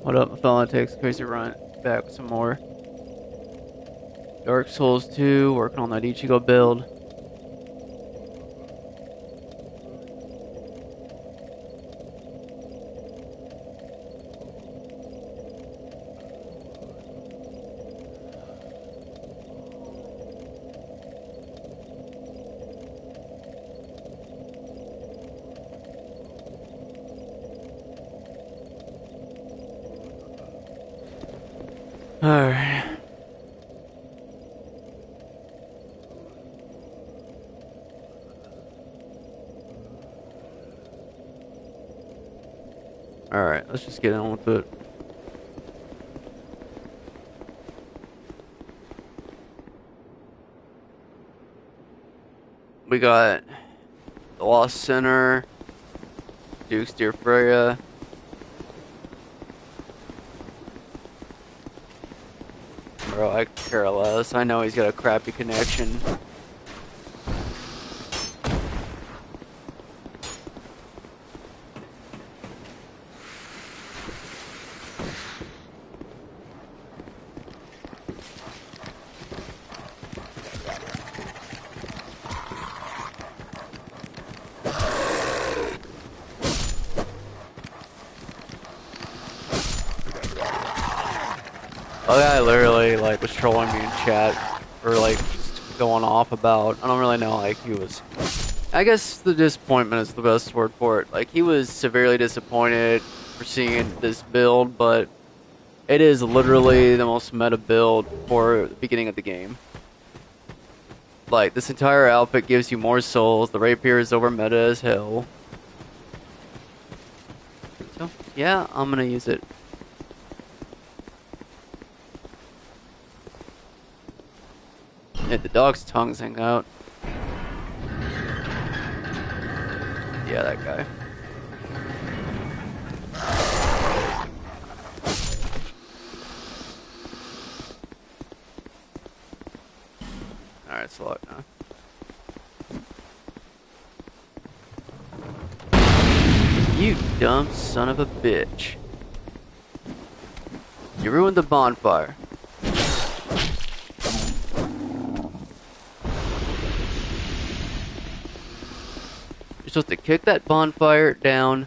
What up, Lunatics? CrazyRunt back with some more Dark Souls 2, working on that Ichigo build. Alright. Alright, let's just get on with it. We got the Lost Center, Duke's Dear Freya. Bro, I care less. I know he's got a crappy connection. Oh yeah, I literally like was trolling me in chat or like just going off about. I don't really know. Like he was. I guess the disappointment is the best word for it. Like he was severely disappointed for seeing this build, but it is literally the most meta build for the beginning of the game. Like this entire outfit gives you more souls. The rapier is over meta as hell. So yeah, I'm gonna use it. Yeah, the dog's tongues hang out. Yeah, that guy. Alright, it's locked now. You dumb son of a bitch. You ruined the bonfire. You're supposed to kick that bonfire down.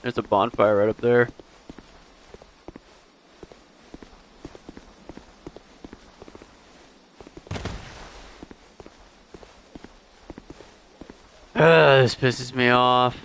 There's a bonfire right up there. This pisses me off.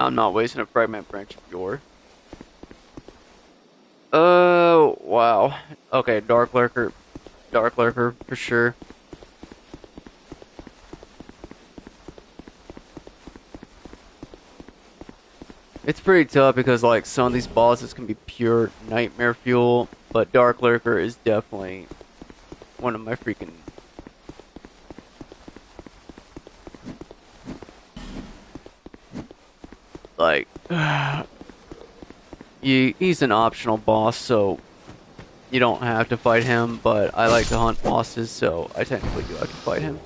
I'm not wasting a fragment branch of yore. Oh, wow. Okay, Dark Dark Lurker for sure. It's pretty tough because like some of these bosses can be pure nightmare fuel, but Dark Lurker is definitely one of my freaking like he's an optional boss, so you don't have to fight him, but I like to hunt bosses, so I technically do have to fight him.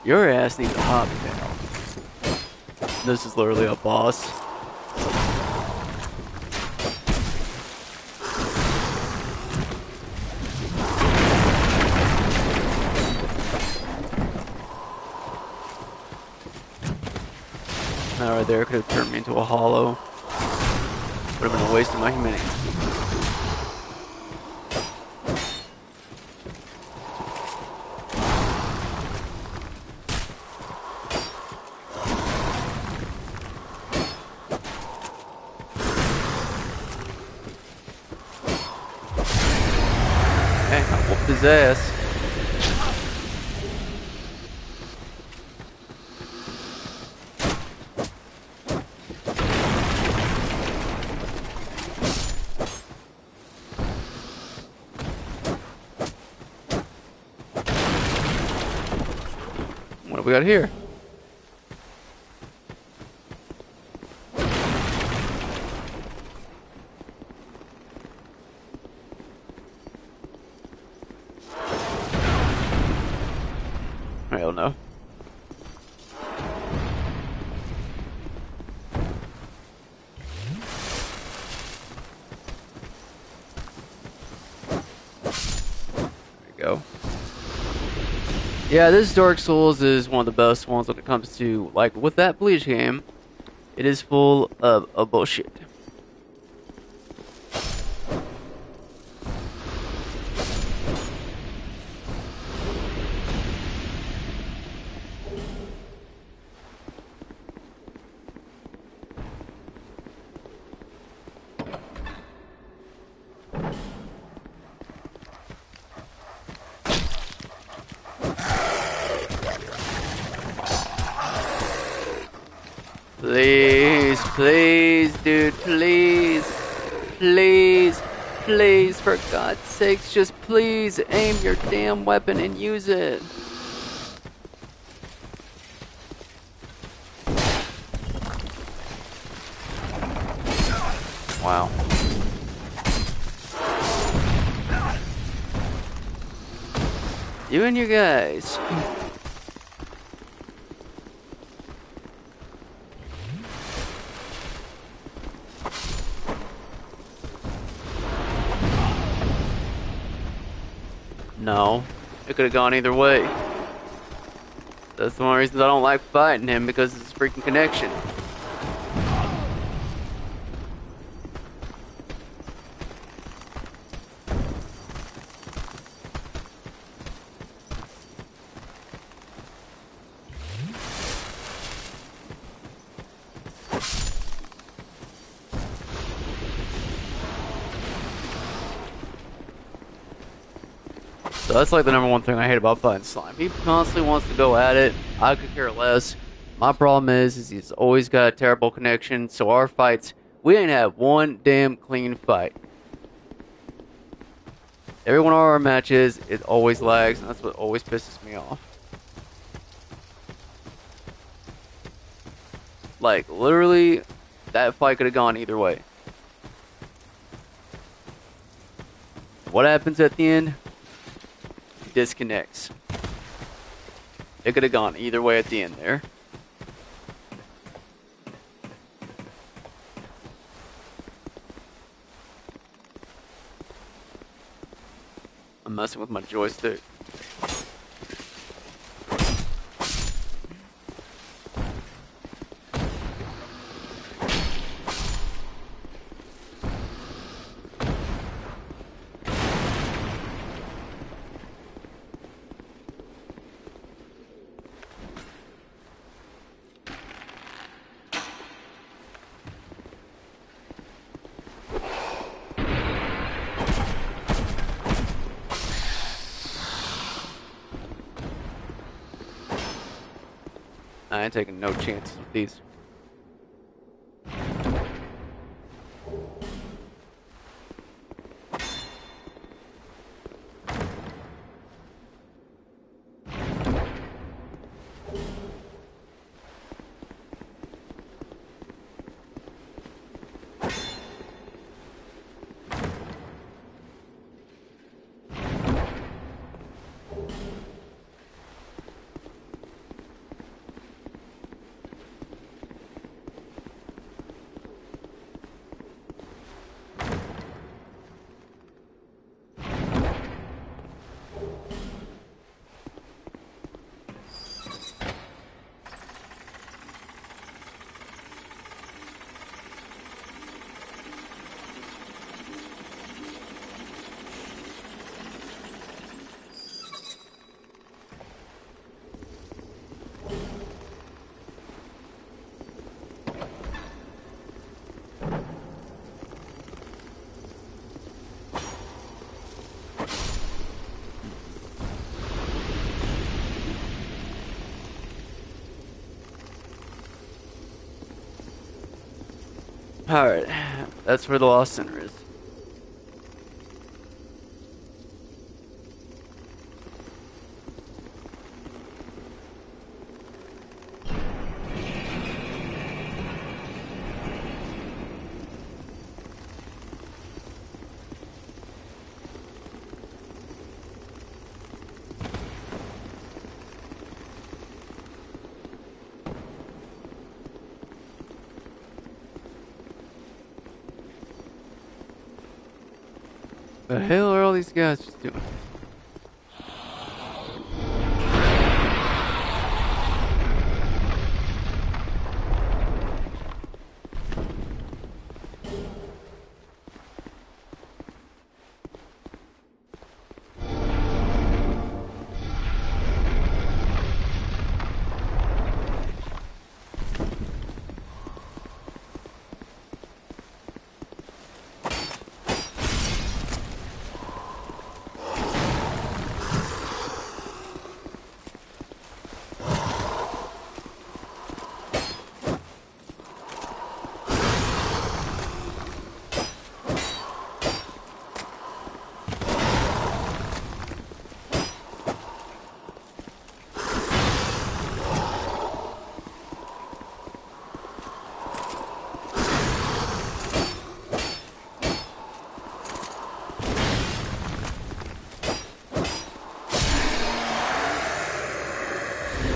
Your ass needs a hobby now. This is literally a boss. That right there could have turned me into a hollow. Would have been a waste of my humanity. Hey, I whooped his ass. What do we got here? I don't know. There we go. Yeah, this Dark Souls is one of the best ones when it comes to, like, with that Bleach game, it is full of bullshit. Please, please, dude, please, please, please, for God's sakes, just please aim your damn weapon and use it. Wow. You and your guys. No, it could have gone either way. That's one of the reasons I don't like fighting him, because it's a freaking connection. So that's like the number one thing I hate about fighting slime. He constantly wants to go at it. I could care less. My problem is he's always got a terrible connection. So our fights, we didn't have one damn clean fight. Every one of our matches, it always lags, and that's what always pisses me off. Like, literally, that fight could have gone either way. What happens at the end? Disconnects. It could have gone either way at the end there. I'm messing with my joystick. I ain't taking no chances with these. Alright, that's where the lost center is. The hell are all these guys just doing?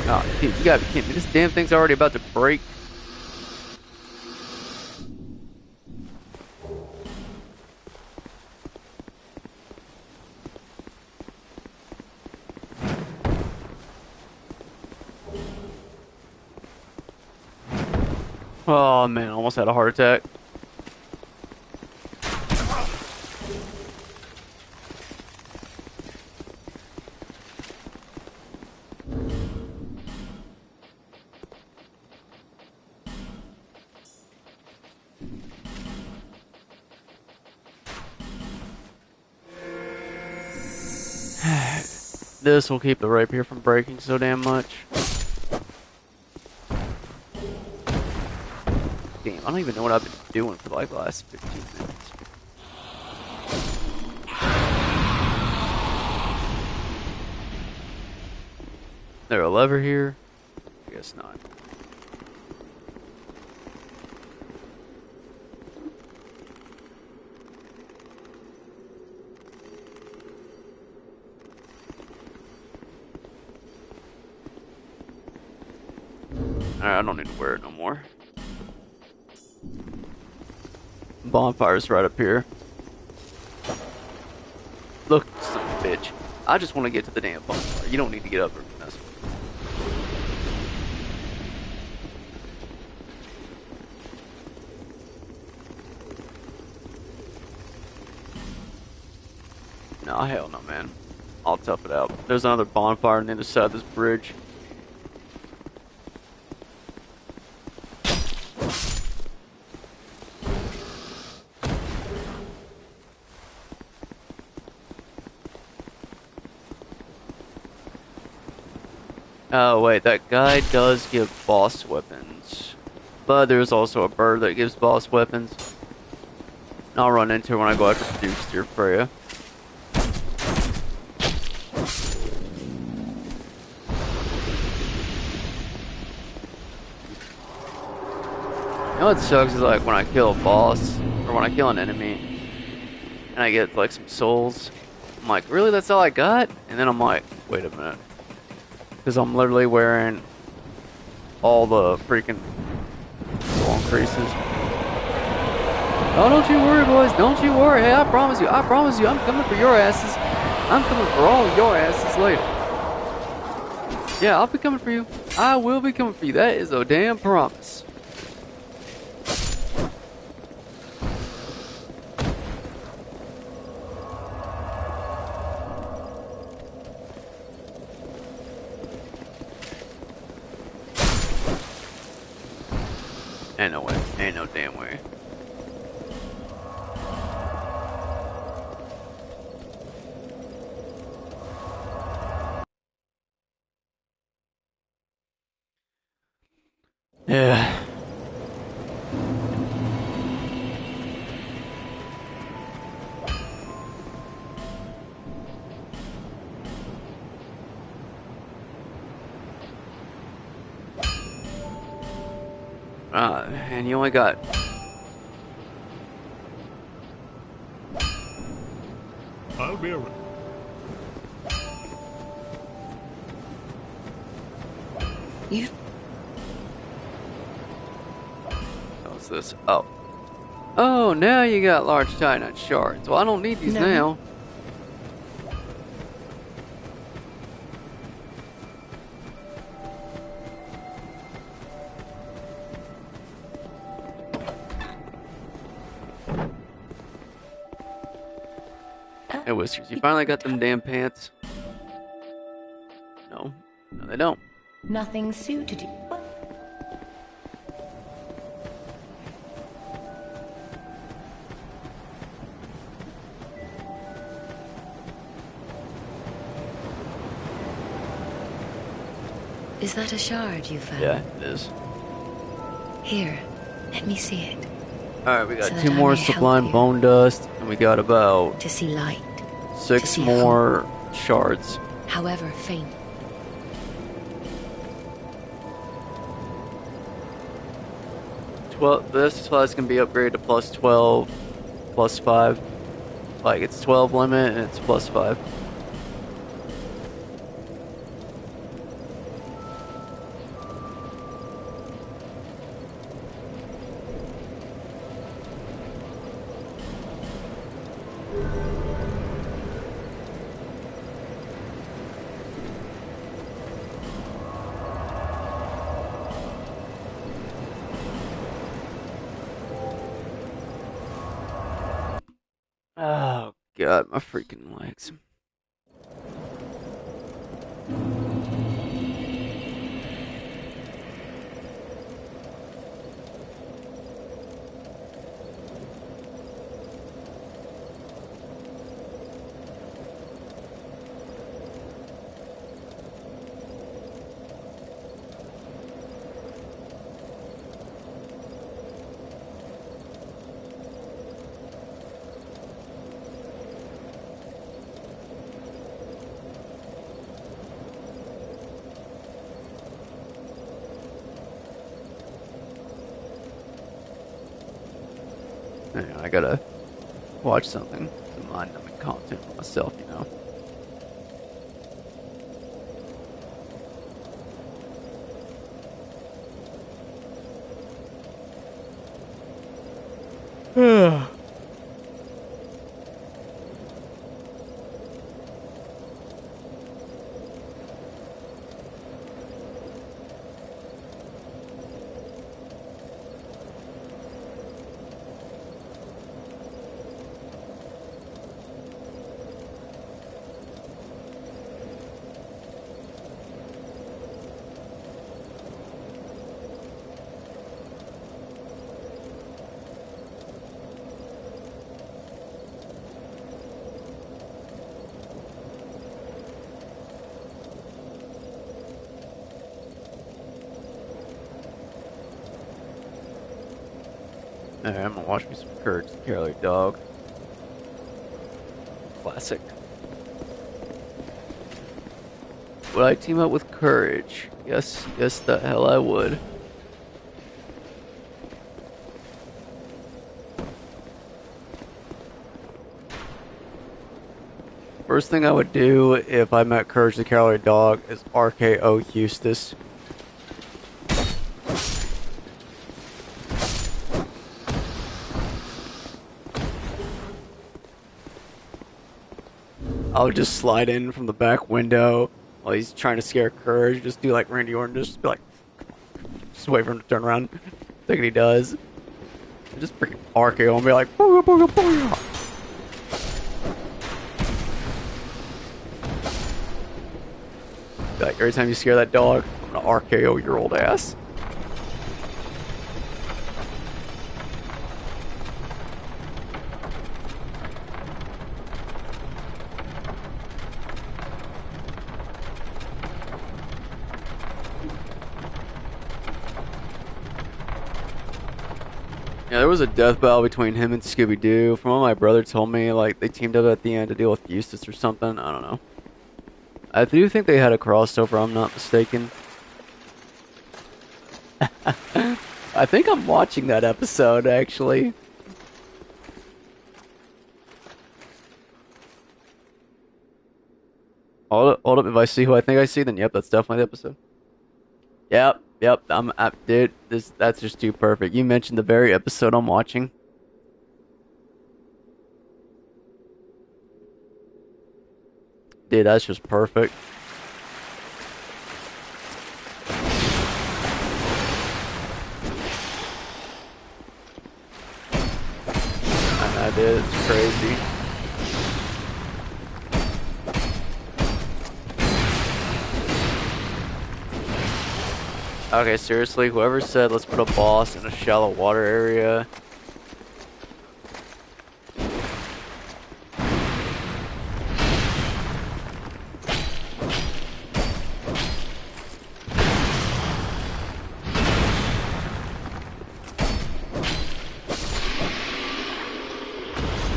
Oh, dude, you gotta be kidding me. This damn thing's already about to break. Oh man, I almost had a heart attack. This will keep the rapier from breaking so damn much. Damn, I don't even know what I've been doing for like the last 15 minutes. There a lever here? I guess not. Alright, I don't need to wear it no more. Bonfire's right up here. Look, son of a bitch. I just want to get to the damn bonfire. You don't need to get up there and mess with me. No, hell no, man. I'll tough it out. There's another bonfire on the other side of this bridge. Oh wait, that guy does give boss weapons, but there's also a bird that gives boss weapons. And I'll run into it when I go after Dukes here, Freya. You know what sucks is like when I kill a boss or when I kill an enemy and I get like some souls. I'm like, really? That's all I got? And then I'm like, wait a minute, because I'm literally wearing all the freaking soul increases. Oh, don't you worry, boys. Don't you worry. Hey, I promise you. I promise you. I'm coming for your asses. I'm coming for all of your asses later. Yeah, I'll be coming for you. I will be coming for you. That is a damn promise. Ain't no way. Ain't no damn way. Yeah. And you only got... I'll be around. You... What's this? Oh. Oh, now you got large titanite shards. Well, I don't need these now. Hey, Whiskers, you finally got them damn pants? No. No, they don't. Nothing suited you. Is that a shard you found? Yeah, it is. Here, let me see it. Alright, we got So two that I more may help sublime you. bone dust, and we got about To see light, 6 see more shards. however faint. This class can be upgraded to plus 12, plus 5. Like, it's 12 limit, and it's plus 5. Oh, God, my freaking legs. Anyway, I gotta watch something. Some mind-numbing content for myself, you know. Alright, I'm gonna watch me some Courage the Cowardly Dog. Classic. Would I team up with Courage? Yes, yes, the hell I would. First thing I would do if I met Courage the Cowardly Dog is RKO Eustace. I would just slide in from the back window while he's trying to scare Courage. Just do like Randy Orton, just be like, just wait for him to turn around. Think he does. Just freaking RKO and be like, booyah, booyah, booyah. Like every time you scare that dog, I'm gonna RKO your old ass. Yeah, there was a death battle between him and Scooby-Doo. From what my brother told me, like they teamed up at the end to deal with Eustace or something. I don't know. I do think they had a crossover. I'm not mistaken. I think I'm watching that episode actually. Hold up. If I see who I think I see, then yep, that's definitely the episode. Yep. Dude, that's just too perfect. You mentioned the very episode I'm watching. Dude, that's just perfect. I know, dude, it's crazy. Okay, seriously, whoever said let's put a boss in a shallow water area.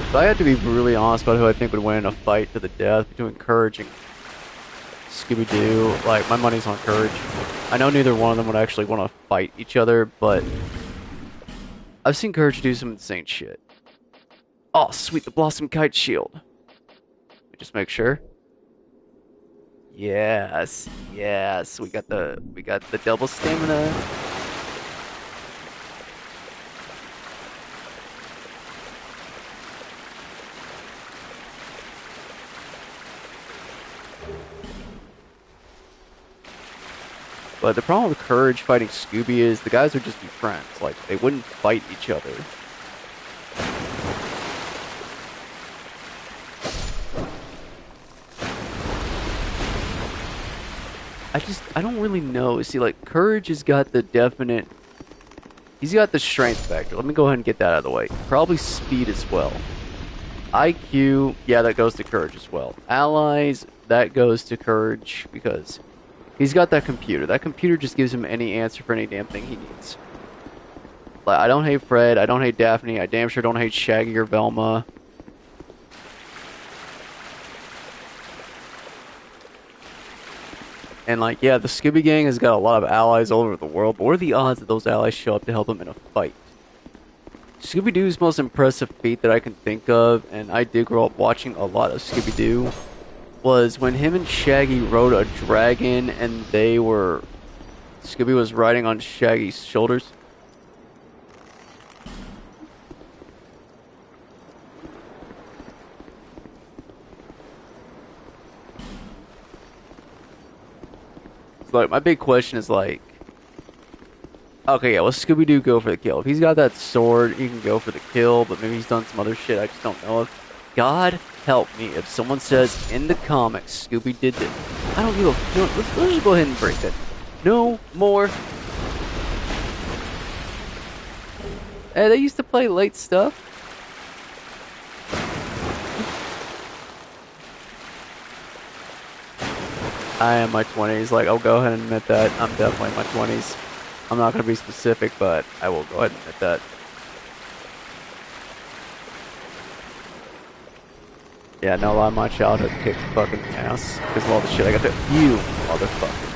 If I had to be brutally honest about who I think would win in a fight to the death between Courage and Scooby-Doo, like, my money's on Courage. I know neither one of them would actually want to fight each other, but I've seen Courage do some insane shit. Oh, sweet, the Blossom Kite Shield. Let me just make sure. Yes, we got the double stamina. But the problem with Courage fighting Scooby is the guys would just be friends. Like, they wouldn't fight each other. I don't really know. See, like, Courage has got the definite... He's got the strength factor. Let me go ahead and get that out of the way. Probably speed as well. IQ, yeah, that goes to Courage as well. Allies, that goes to Courage because he's got that computer. That computer just gives him any answer for any damn thing he needs. Like, I don't hate Fred, I don't hate Daphne, I damn sure don't hate Shaggy or Velma. And like, yeah, the Scooby Gang has got a lot of allies all over the world, but what are the odds that those allies show up to help him in a fight? Scooby-Doo's most impressive feat that I can think of, and I did grow up watching a lot of Scooby-Doo, was when him and Shaggy rode a dragon and Scooby was riding on Shaggy's shoulders. So, like, my big question is like, okay, yeah, well, Scooby-Doo go for the kill. If he's got that sword, he can go for the kill, but maybe he's done some other shit I just don't know of. God help me if someone says in the comics Scooby did this. I don't give a... No, let's just go ahead and break it. No more. Hey, they used to play late stuff. I am in my 20s. Like, I'll go ahead and admit that. I'm definitely in my 20s. I'm not going to be specific, but I will go ahead and admit that. Yeah, no lie, my childhood kicked fucking ass because of all the shit I got to. You motherfucker.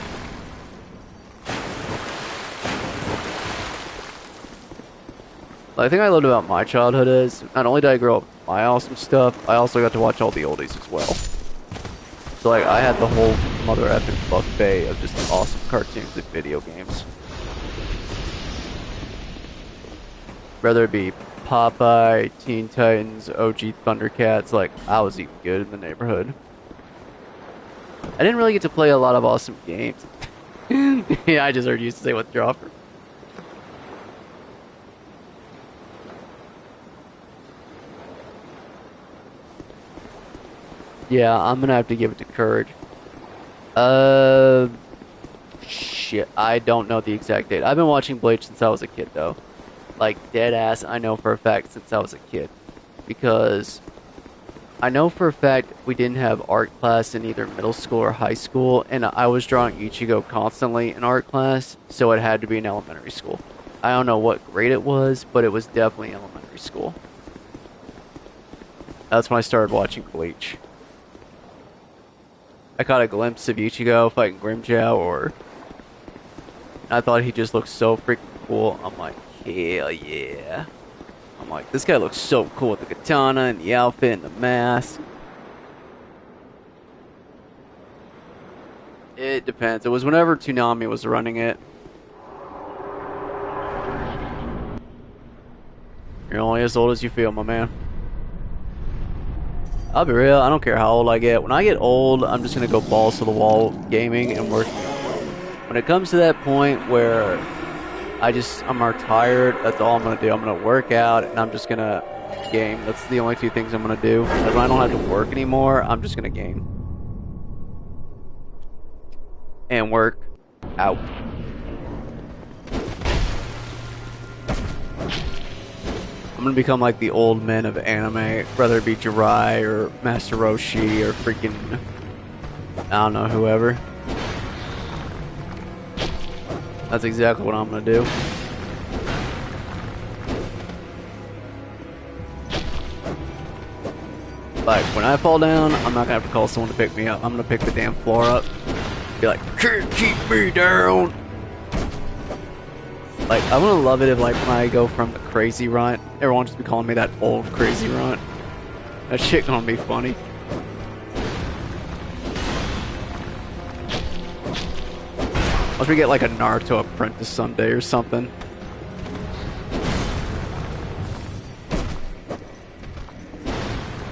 The thing I loved about my childhood is not only did I grow up with my awesome stuff, I also got to watch all the oldies as well. So like I had the whole mother effing buffet of just awesome cartoons and video games. Whether it be Popeye, Teen Titans, OG Thundercats, like I was even good in the neighborhood. I didn't really get to play a lot of awesome games. Yeah, I just heard you say withdrawper. Yeah, I'm gonna have to give it to Courage. Shit, I don't know the exact date. I've been watching Bleach since I was a kid, though. Like, dead ass, I know for a fact since I was a kid. Because I know for a fact we didn't have art class in either middle school or high school, and I was drawing Ichigo constantly in art class, so it had to be in elementary school. I don't know what grade it was, but it was definitely elementary school. That's when I started watching Bleach. I caught a glimpse of Ichigo fighting Grimjow, or I thought he just looked so freaking cool. I'm like, hell yeah. I'm like, this guy looks so cool with the katana and the outfit and the mask. It depends. It was whenever Toonami was running it. You're only as old as you feel, my man. I'll be real, I don't care how old I get. When I get old, I'm just gonna go balls to the wall gaming and working out. When it comes to that point where I'm retired, that's all I'm gonna do. I'm gonna work out and I'm just gonna game. That's the only two things I'm gonna do. Like when I don't have to work anymore, I'm just gonna game. And work out. I'm gonna become like the old men of anime, whether it be Jirai or Master Roshi or freaking, I don't know, whoever. That's exactly what I'm gonna do. Like, when I fall down, I'm not gonna have to call someone to pick me up. I'm gonna pick the damn floor up. Be like, can't keep me down! Like, I'm gonna love it if, like, when I go from the CrazyRunt, everyone just be calling me that old CrazyRunt. That shit gonna be funny. Unless we get, like, a Naruto apprentice someday or something.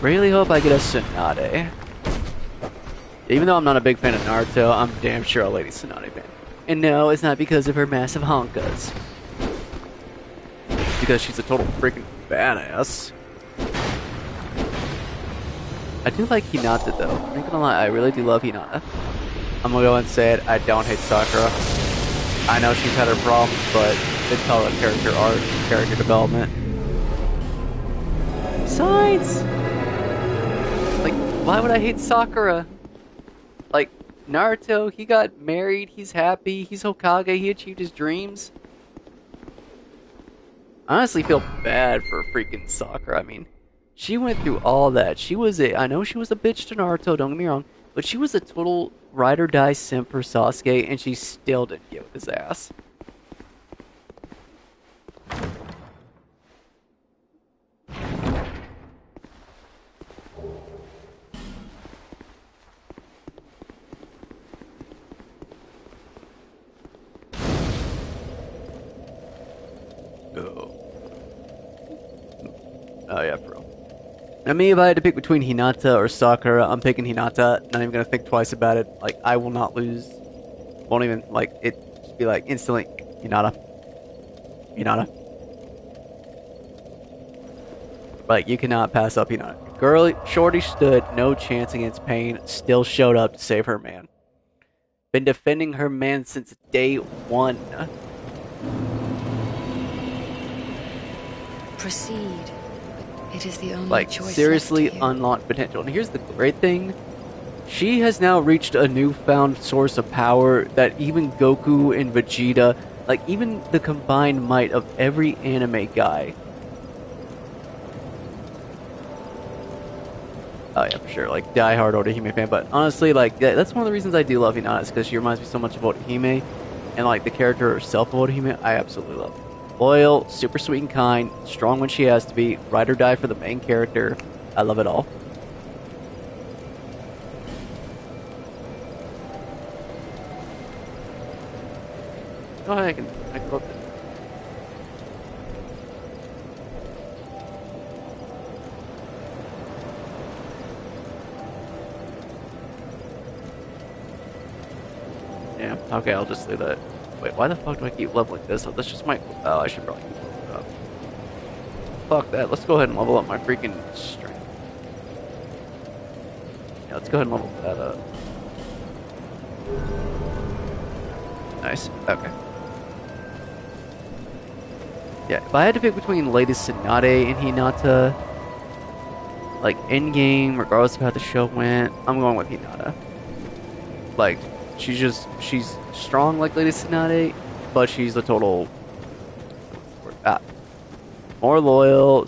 Really hope I get a Tsunade. Even though I'm not a big fan of Naruto, I'm damn sure a Lady Tsunade fan. And no, it's not because of her massive honkas. It's because she's a total freaking badass. I do like Hinata though. I'm not gonna lie, I really do love Hinata. I'm gonna go and say it, I don't hate Sakura. I know she's had her problems, but it's called a character art, character development. Besides, like, why would I hate Sakura? Like, Naruto, he got married, he's happy, he's Hokage, he achieved his dreams. I honestly feel bad for freaking Sakura. I mean, she went through all that. I know she was a bitch to Naruto, don't get me wrong, but she was a total ride or die simp for Sasuke, and she still didn't get with his ass. Oh yeah, bro. I mean, if I had to pick between Hinata or Sakura, I'm picking Hinata. Not even gonna think twice about it. Like, I will not lose. Won't even, like, it just be like instantly, Hinata. Hinata. Like, you cannot pass up Hinata. Girl, Shorty stood no chance against Pain, still showed up to save her man. Been defending her man since day one. Proceed. It is the only Like, choice seriously left to you. unlocked potential. And here's the great thing. She has now reached a newfound source of power that even Goku and Vegeta, like even the combined might of every anime guy, Oh yeah, for sure. Like die-hard Orihime fan. But honestly, like that's one of the reasons I do love Hinata is because she reminds me so much of Orihime, and like the character herself of Orihime, I absolutely love. Loyal, super sweet and kind, strong when she has to be, ride or die for the main character. I love it all. Oh, I can look. Yeah, okay, I'll just say that. Wait, why the fuck do I keep leveling this up? That's just my. Oh, I should probably keep leveling it up. Fuck that. Let's go ahead and level up my freaking strength. Yeah, let's go ahead and level that up. Nice. Okay. Yeah, if I had to pick between Lady Tsunade and Hinata, like in game, regardless of how the show went, I'm going with Hinata. Like, she's strong like Lady Tsunade, but she's a total ah, more loyal,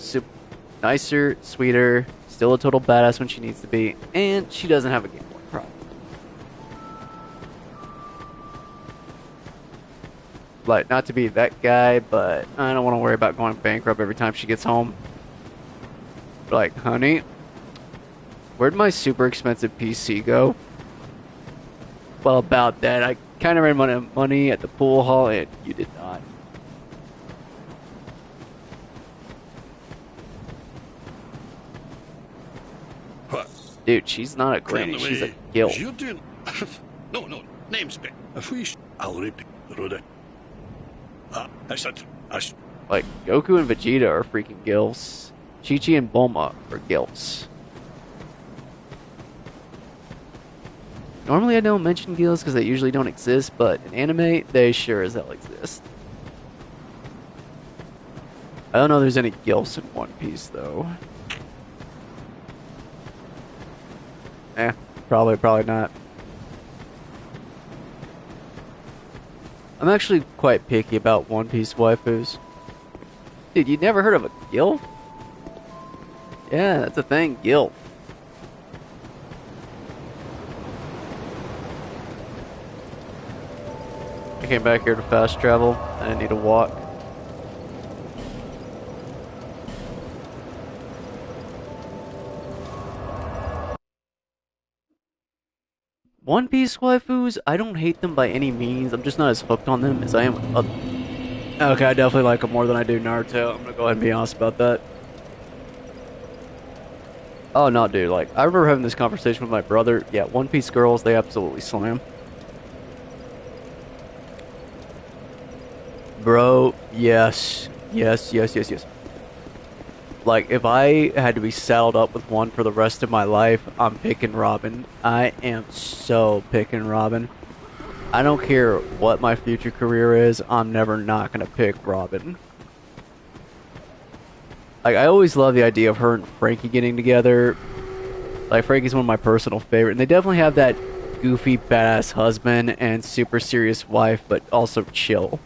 nicer, sweeter, still a total badass when she needs to be, and she doesn't have a gambling problem. Like, not to be that guy, but I don't want to worry about going bankrupt every time she gets home. Like, honey, where'd my super expensive PC go? Well, about that, I kind of ran out of money at the pool hall, and you did not. What? Dude, she's not a granny, she's a guild. You're doing. No, name spec. If we. I'll repeat the road. That's it. Like, Goku and Vegeta are freaking gills. Chi-Chi and Bulma are gills. Normally I don't mention gills because they usually don't exist, but in anime, they sure as hell exist. I don't know if there's any gills in One Piece, though. Probably not. I'm actually quite picky about One Piece waifus. Dude, you never heard of a gil? Yeah, that's a thing, gil. I came back here to fast travel. I didn't need to walk. One Piece waifus, I don't hate them by any means. I'm just not as hooked on them as I am with other. Okay, I definitely like them more than I do Naruto. I'm gonna go ahead and be honest about that. Oh no, dude, like, I remember having this conversation with my brother. Yeah, One Piece girls, they absolutely slam. Bro, yes. Yes. Like, if I had to be saddled up with one for the rest of my life, I'm picking Robin. I am so picking Robin. I don't care what my future career is, I'm never not gonna pick Robin. Like, I always love the idea of her and Frankie getting together. Like, Frankie's one of my personal favorite, and they definitely have that goofy, badass husband and super serious wife, but also chill.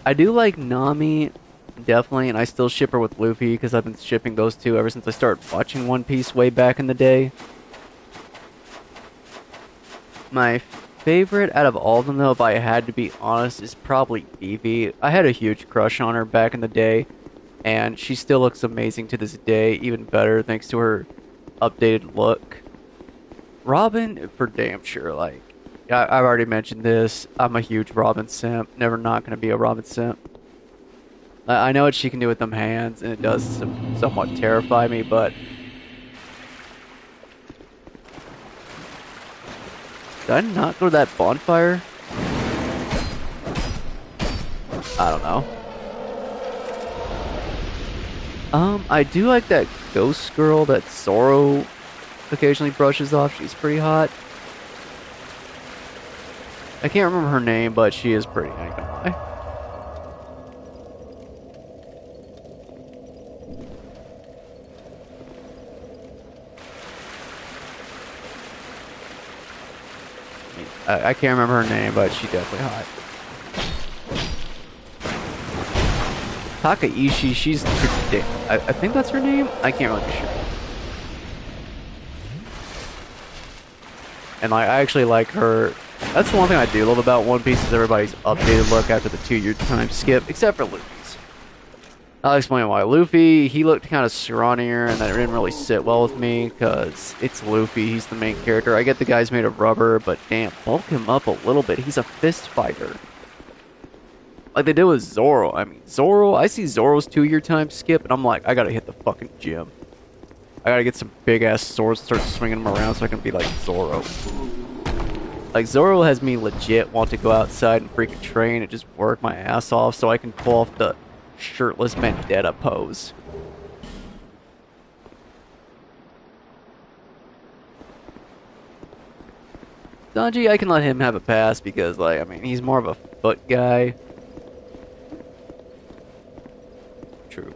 I do like Nami, definitely, and I still ship her with Luffy because I've been shipping those two ever since I started watching One Piece way back in the day. My favorite out of all of them, though, if I had to be honest, is probably Vivi. I had a huge crush on her back in the day, and she still looks amazing to this day, even better thanks to her updated look. Robin, for damn sure, like, I've already mentioned this. I'm a huge Robin simp. Never not going to be a Robin simp. I know what she can do with them hands, and it does somewhat terrify me, but... Did I not go to that bonfire? I don't know. I do like that ghost girl that Zoro occasionally brushes off. She's pretty hot. I can't remember her name, but she is pretty, I ain't gonna lie. I can't remember her name, but she's definitely hot. Takaishi, she's I think that's her name. I can't really be sure. And I actually like her. That's the one thing I do love about One Piece is everybody's updated look after the 2-year time skip, except for Luffy's. I'll explain why. Luffy, he looked kind of scrawnier, and that didn't really sit well with me, because it's Luffy, he's the main character. I get the guy's made of rubber, but damn, bulk him up a little bit. He's a fist fighter. Like they did with Zoro. I mean, Zoro, I see Zoro's 2-year time skip, and I'm like, I gotta hit the fucking gym. I gotta get some big-ass swords and start swinging them around so I can be like Zoro. Like, Zoro has me legit want to go outside and freaking train and just work my ass off so I can pull off the shirtless Vendetta pose. Sanji, I can let him have a pass because, like, I mean, he's more of a foot guy. True.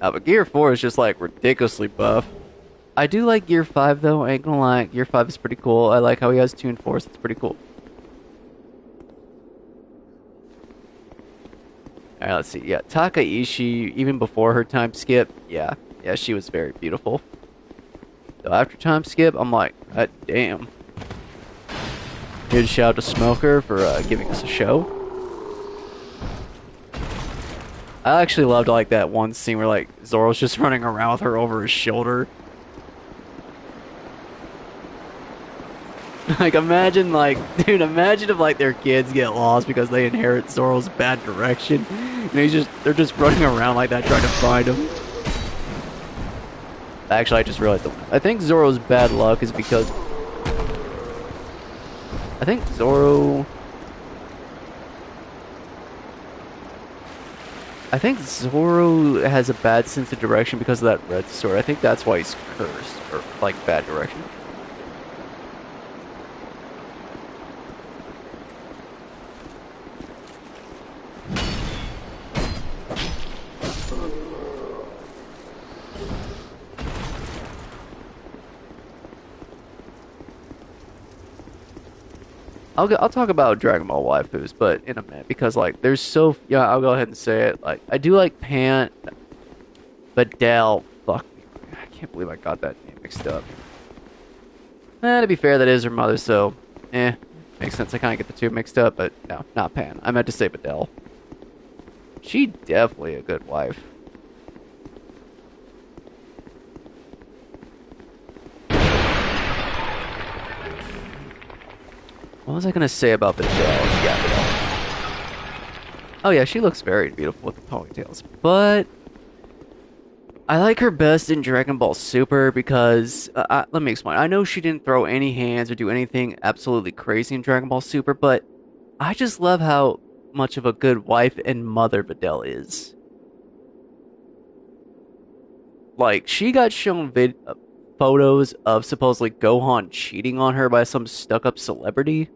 But Gear 4 is just, like, ridiculously buff. I do like Gear 5, though. I ain't gonna lie. Gear 5 is pretty cool. I like how he has Toon Force. It's pretty cool. Alright, let's see. Yeah, Takaishi, even before her time skip, yeah, she was very beautiful. So after time skip, I'm like, God damn. Huge shout out to Smoker for giving us a show. I actually loved like that one scene where like Zoro's just running around with her over his shoulder. Like imagine like, dude, imagine if like their kids get lost because they inherit Zoro's bad direction. And they're just running around like that trying to find him. Actually, I just realized I think Zoro's bad luck is because I think Zoro has a bad sense of direction because of that red sword. I think that's why he's cursed, or like bad direction. I'll talk about Dragon Ball waifus, but in a minute, because like there's yeah, I'll go ahead and say it. Like I do like Pant, Videl. Fuck me, I can't believe I got that name mixed up. To be fair, that is her mother, so makes sense. I kind of get the two mixed up, but no, not Pan. I meant to say Videl. She definitely a good wife. What was I gonna say about Videl? Yeah, Videl. Oh yeah, she looks very beautiful with the ponytails, but I like her best in Dragon Ball Super because, let me explain. I know she didn't throw any hands or do anything absolutely crazy in Dragon Ball Super, but I just love how much of a good wife and mother Videl is. Like, she got shown photos of supposedly Gohan cheating on her by some stuck-up celebrity.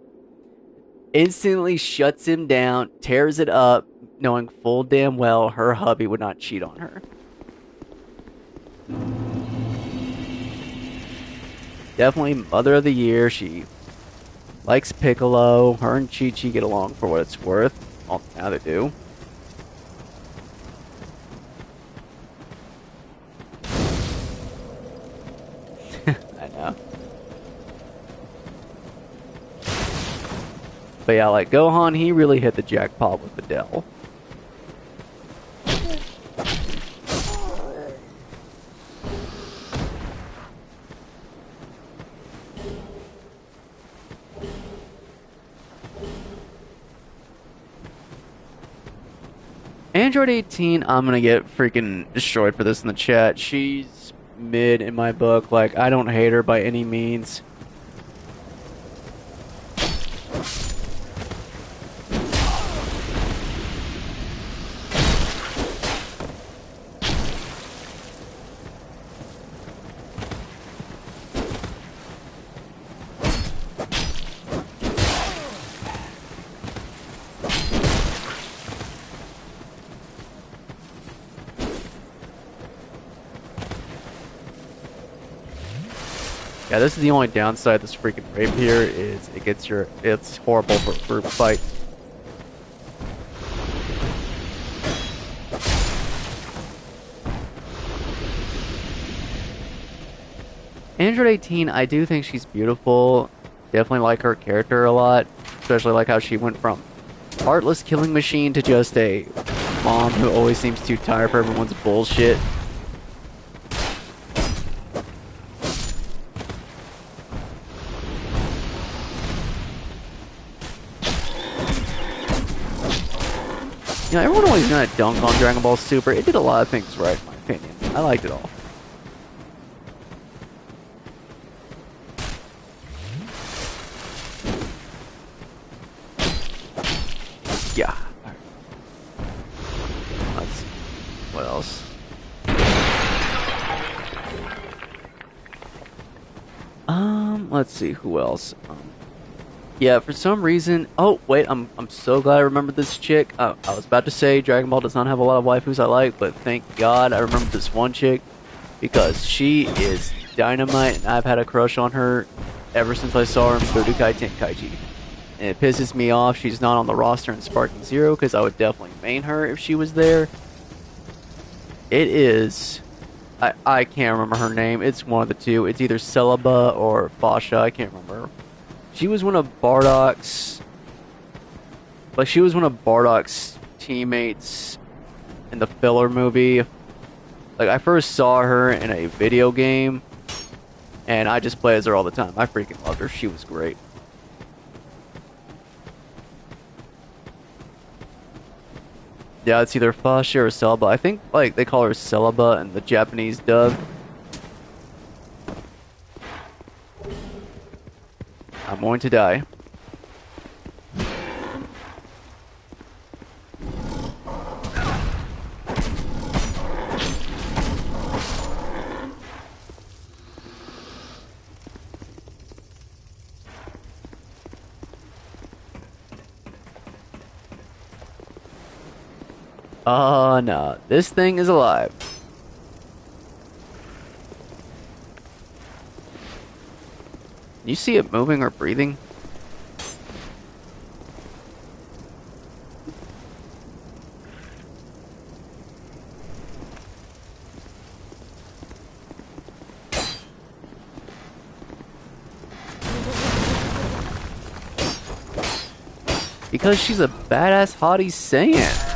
Instantly shuts him down, tears it up, knowing full damn well her hubby would not cheat on her. Definitely Mother of the Year. She likes Piccolo. Her and Chi-Chi get along for what it's worth. Well, now they do. I know. But yeah, like Gohan, he really hit the jackpot with Videl. Android 18, I'm gonna get freaking destroyed for this in the chat. She's mid in my book. Like, I don't hate her by any means. Yeah, this is the only downside this freaking rape here is it's horrible for group fight. Android 18, I do think she's beautiful. Definitely like her character a lot, especially like how she went from heartless killing machine to just a mom who always seems too tired for everyone's bullshit. You know, everyone always gonna dunk on Dragon Ball Super. It did a lot of things right, in my opinion. I liked it all. Yeah. Let's see. What else? Let's see who else. Yeah, for some reason. Oh wait, I'm so glad I remembered this chick. I was about to say Dragon Ball does not have a lot of waifus I like, but thank God I remembered this one chick because she is dynamite, and I've had a crush on her ever since I saw her in Budokai Tenkaichi. And it pisses me off she's not on the roster in Sparking Zero because I would definitely main her if she was there. It is. I can't remember her name. It's one of the two. It's either Celeba or Fasha. I can't remember. She was one of Bardock's. Like, she was one of Bardock's teammates in the filler movie. Like, I first saw her in a video game, and I just play as her all the time. I freaking loved her. She was great. Yeah, it's either Fasha or Celeba. I think, like, they call her Celeba in the Japanese dub. I'm going to die. Oh, no. This thing is alive. You see it moving or breathing? Because she's a badass hottie Saiyan.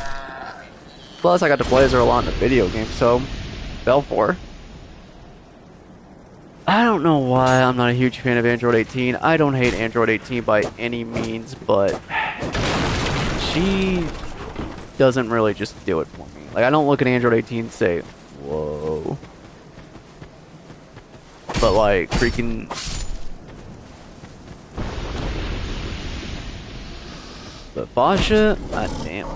Plus, I got to play as her a lot in the video game, so fell for her. I don't know why I'm not a huge fan of Android 18. I don't hate Android 18 by any means, but she doesn't really just do it for me. Like, I don't look at Android 18 and say, whoa. But, like, freaking... But Fasha? God damn.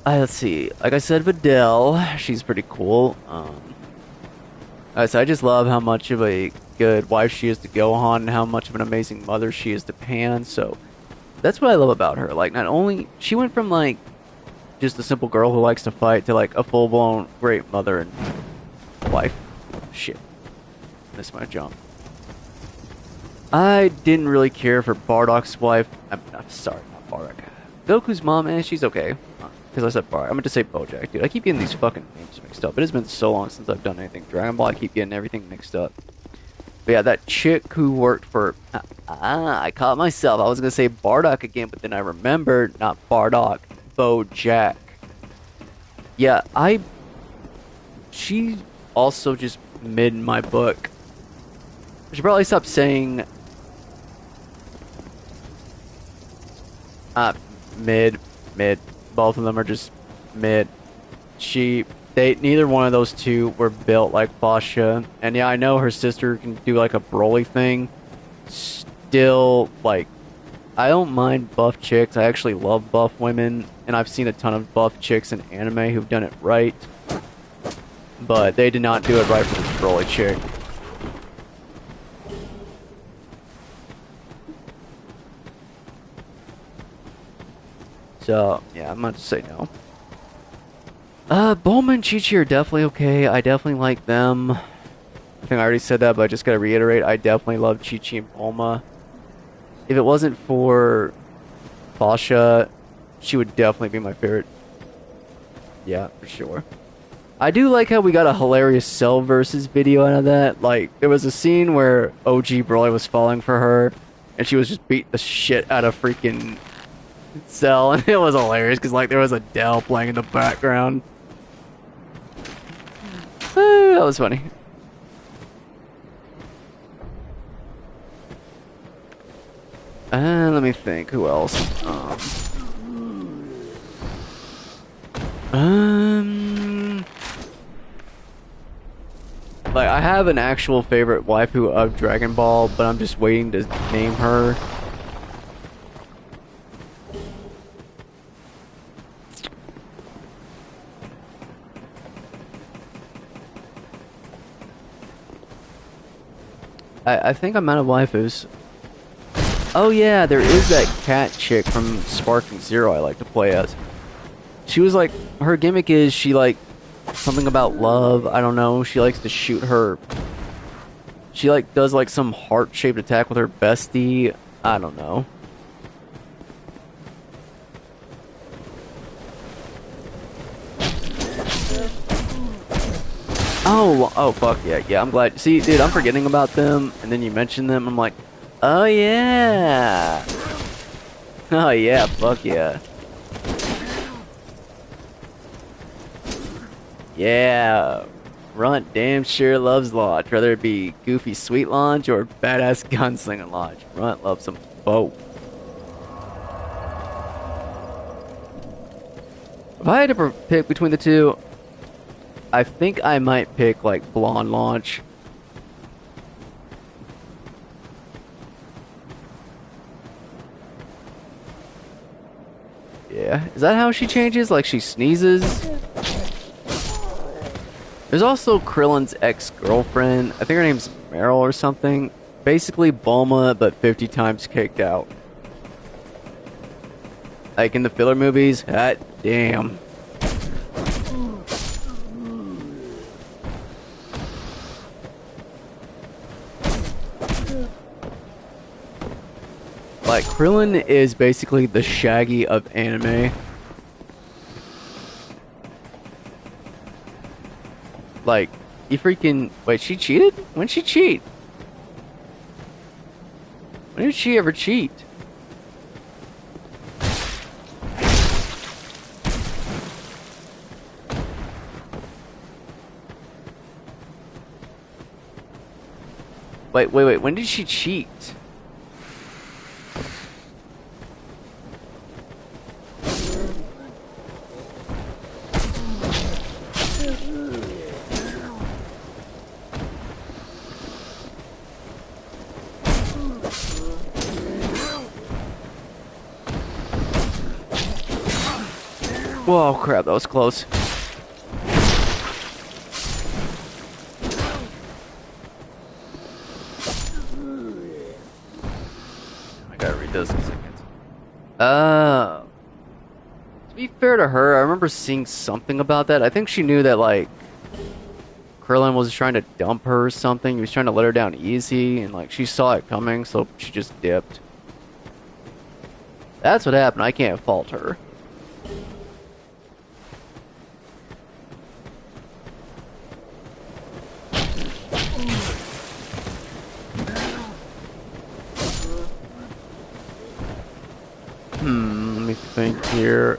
Let's see. Like I said, Videl, she's pretty cool. I just love how much of a good wife she is to Gohan and how much of an amazing mother she is to Pan. So that's what I love about her. Like, not only she went from like just a simple girl who likes to fight to like a full-blown great mother and wife. Shit, missed my jump. I didn't really care for Bardock's wife. I'm sorry, not Bardock. Goku's mom, she's okay. Because I said Bardock. I meant to say Bojack, dude. I keep getting these fucking names mixed up. It has been so long since I've done anything Dragon Ball. I keep getting everything mixed up. But yeah, that chick who worked for... I caught myself. I was going to say Bardock again, but then I remembered, not Bardock, Bojack. Yeah, she also just mid in my book. I should probably stop saying... mid. Both of them are just mid. Neither one of those two were built like Fasha. And yeah, I know her sister can do like a Broly thing. Still, like, I don't mind buff chicks. I actually love buff women. And I've seen a ton of buff chicks in anime who've done it right. But they did not do it right for this Broly chick. So, yeah, I'm about to say no. Bulma and Chi-Chi are definitely okay. I definitely like them. I think I already said that, but I just gotta reiterate, I definitely love Chi-Chi and Bulma. If it wasn't for Fasha, she would definitely be my favorite. Yeah, for sure. I do like how we got a hilarious Cell versus video out of that. Like, there was a scene where OG Broly was falling for her, and she was just beating the shit out of freaking Cell, and it was hilarious because like there was Adele playing in the background. That was funny. Let me think. Who else? Like, I have an actual favorite waifu of Dragon Ball, but I'm just waiting to name her. I think I'm out of waifus. Oh yeah, there is that cat chick from Sparking Zero I like to play as. She was like, her gimmick is she like, something about love, I don't know, she likes to shoot her. She like does like some heart-shaped attack with her bestie, I don't know. Oh fuck yeah, I'm glad. See, dude, I'm forgetting about them, and then you mention them, I'm like, oh yeah. Oh yeah, fuck yeah. Yeah, Runt damn sure loves Lodge, whether it be goofy sweet Lodge or badass gunslinging Lodge. Runt loves them both. If I had to pick between the two, I think I might pick like Blonde Lodge. Yeah, is that how she changes? Like she sneezes? There's also Krillin's ex-girlfriend. I think her name's Meryl or something. Basically Bulma, but 50 times kicked out. Like in the filler movies, hot damn. Like, Krillin is basically the Shaggy of anime. Like, you freaking... Wait, she cheated? When'd she cheat? When did she ever cheat? Wait, when did she cheat? Whoa, crap, that was close. I gotta read this in a second. To be fair to her, I remember seeing something about that. I think she knew that, like, Krillin was trying to dump her or something. He was trying to let her down easy, and, like, she saw it coming, so she just dipped. That's what happened. I can't fault her. Let me think here.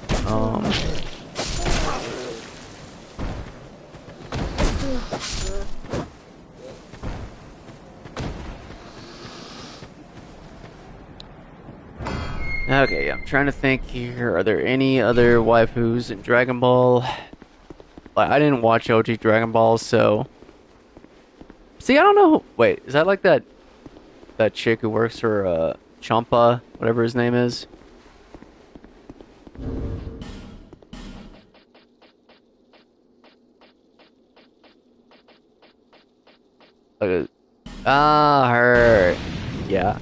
Okay, I'm trying to think here. Are there any other waifus in Dragon Ball? Like, I didn't watch OG Dragon Ball, so... See, I don't know. Wait, is that like that chick who works for, Champa, whatever his name is? Her. Yeah.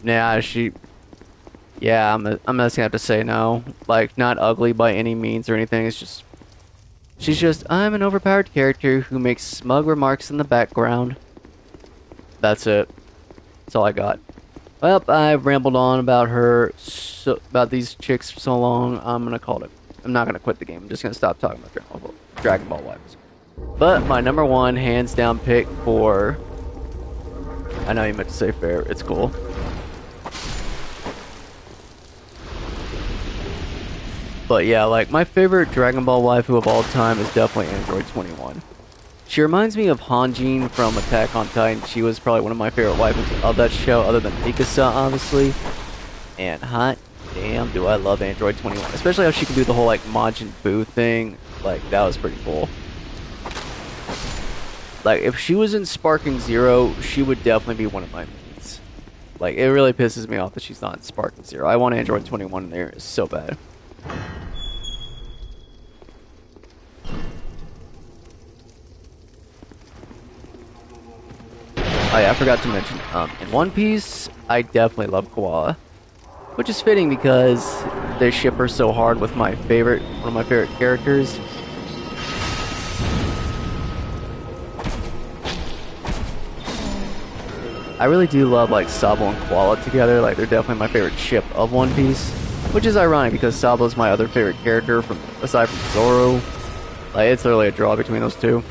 Nah, she... Yeah, I'm just gonna have to say no. Like, not ugly by any means or anything, it's just... She's just, I'm an overpowered character who makes smug remarks in the background. That's it. That's all I got. Well, I've rambled on about about these chicks for so long. I'm gonna call it. I'm not gonna quit the game. I'm just gonna stop talking about Dragon Ball wives. But my number one, hands down pick for. I know you meant to say fair. It's cool. But yeah, like my favorite Dragon Ball waifu of all time is definitely Android 21. She reminds me of Hanjin from Attack on Titan. She was probably one of my favorite waifus of that show, other than Mikasa, obviously. And hot damn, do I love Android 21. Especially how she can do the whole, like, Majin Buu thing. Like, that was pretty cool. Like, if she was in Sparking Zero, she would definitely be one of my mains. Like, it really pisses me off that she's not in Sparking Zero. I want Android 21 in there so bad. Oh yeah, I forgot to mention, in One Piece, I definitely love Koala. Which is fitting because they ship her so hard with one of my favorite characters. I really do love, like, Sabo and Koala together. Like, they're definitely my favorite ship of One Piece. Which is ironic because Sabo's my other favorite character aside from Zoro. Like, it's literally a draw between those two.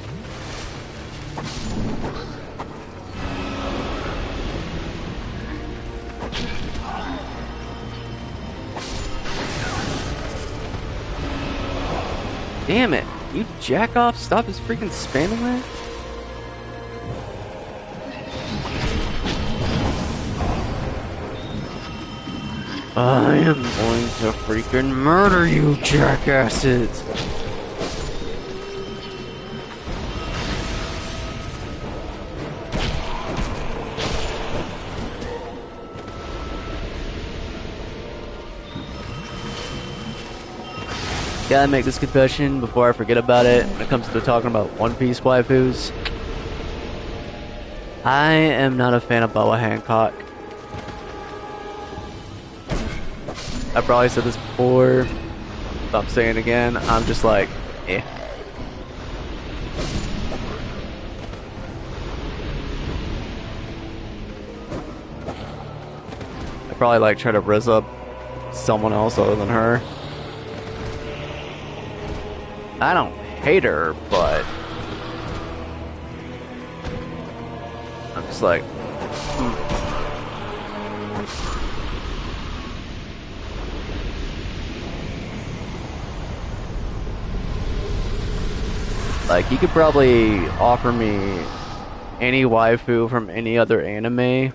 Damn it! You jack off! Stop his freaking spamming that! I am going to freaking murder you, jackasses! Gotta make this confession before I forget about it when it comes to talking about One Piece waifus. I am not a fan of Boa Hancock. I probably said this before, but I'm saying it again. I'm just like, eh. I probably like try to rizz up someone else other than her. I don't hate her, but I'm just like, Like, you could probably offer me any waifu from any other anime, and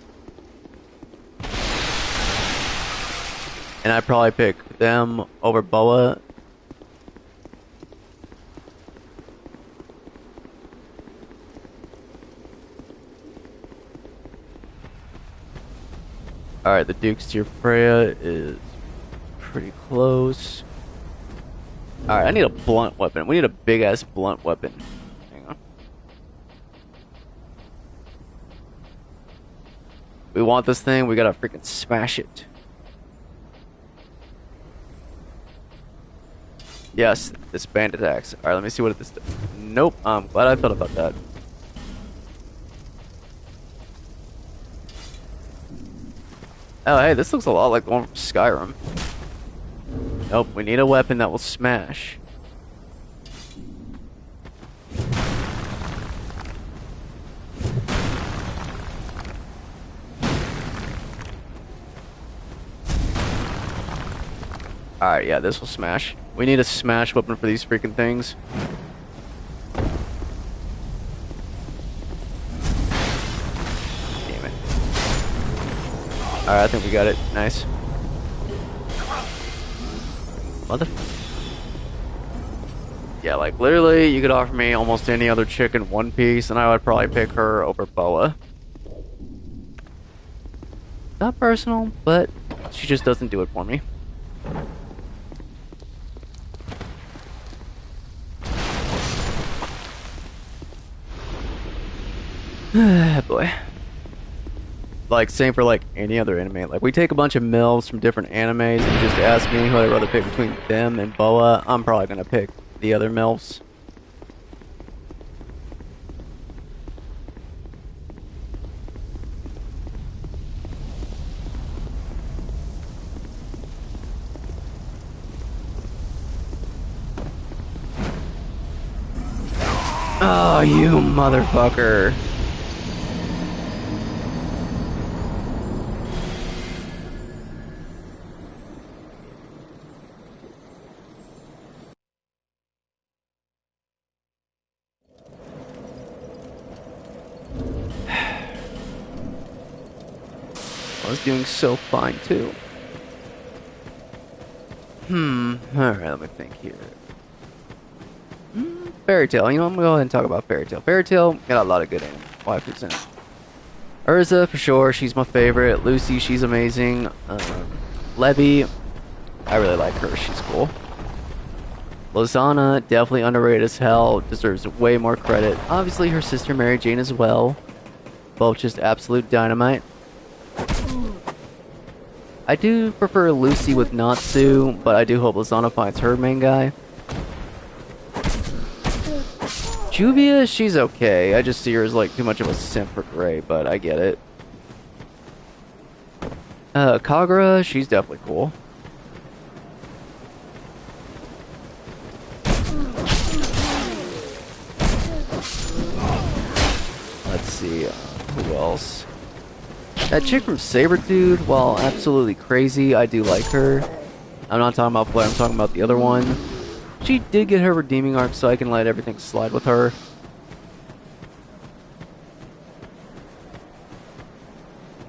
I'd probably pick them over Boa. Alright, the Duke's Tier Freya is pretty close. Alright, I need a blunt weapon. We need a big ass blunt weapon. Hang on. We want this thing, we gotta freaking smash it. Yes, this band attacks. Alright, let me see what this does. Nope, I'm glad I thought about that. Oh, hey, this looks a lot like the one from Skyrim. Nope, we need a weapon that will smash. Alright, yeah, this will smash. We need a smash weapon for these freaking things. Damn it. Alright, I think we got it. Nice. Mother... Yeah, like, literally, you could offer me almost any other chick in One Piece, and I would probably pick her over Boa. Not personal, but she just doesn't do it for me. Boy. Like, same for, like, any other anime. Like, we take a bunch of MILFs from different animes and just ask me who I'd rather pick between them and Boa. I'm probably gonna pick the other MILFs. Oh, you motherfucker. I was doing so fine too. Alright, let me think here. Fairy Tail. You know, I'm gonna go ahead and talk about Fairy Tail. Fairy Tail got a lot of good anime waifus in it. Urza, for sure, she's my favorite. Lucy, she's amazing. Levy, I really like her. She's cool. Lozana, definitely underrated as hell. Deserves way more credit. Obviously, her sister Mary Jane as well. Both just absolute dynamite. I do prefer Lucy with Natsu, but I do hope Lozana finds her main guy. Juvia, she's okay. I just see her as like too much of a simp for Gray, but I get it. Kagura, she's definitely cool. Let's see, who else? That chick from Sabretooth, while absolutely crazy, I do like her. I'm not talking about Blair, I'm talking about the other one. She did get her redeeming arc, so I can let everything slide with her.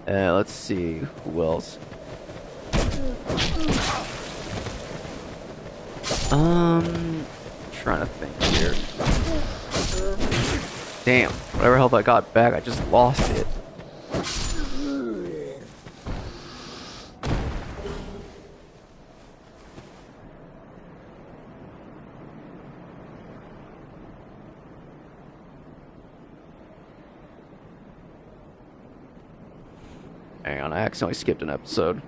Let's see, who else? Trying to think here. Damn, whatever help I got back, I just lost it. Hang on, I accidentally skipped an episode.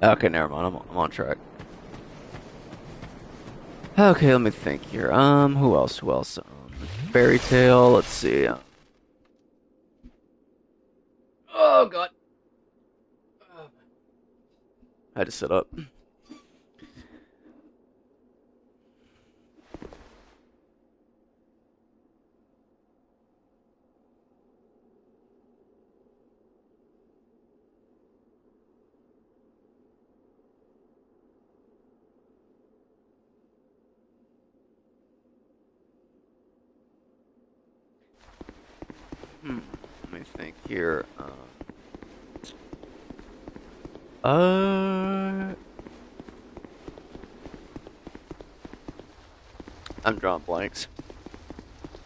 Okay, never mind. I'm on track. Okay, let me think here. Who else? Who else? Fairy Tail. Let's see. Oh God. I had to sit up. Let me think here. I'm drawing blanks.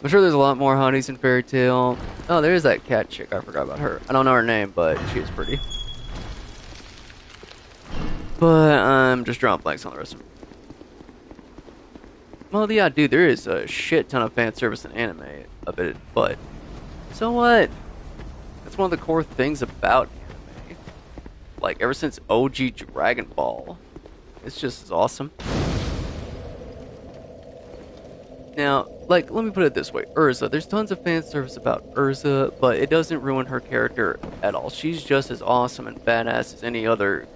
I'm sure there's a lot more hotties in Fairy Tail. Oh, there's that cat chick. I forgot about her. I don't know her name, but she is pretty. But I'm just drawing blanks on the rest of them. Well, yeah, dude, there is a shit ton of fan service in anime of it, but so what? That's one of the core things about anime. Like, ever since OG Dragon Ball, it's just as awesome. Now, like, let me put it this way. Urza, there's tons of fan service about Urza, but it doesn't ruin her character at all. She's just as awesome and badass as any other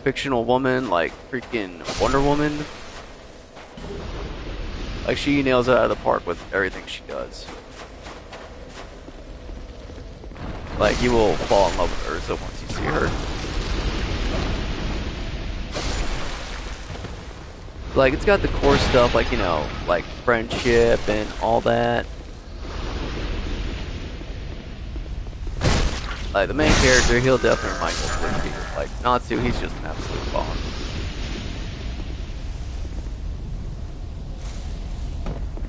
fictional woman, like freaking Wonder Woman. Like, she nails it out of the park with everything she does. Like, you will fall in love with Urza once you see her. Like, it's got the core stuff, like, you know, like friendship and all that. Like, the main character, he'll definitely remind you of Luffy. Like, Natsu, he's just an absolute bomb.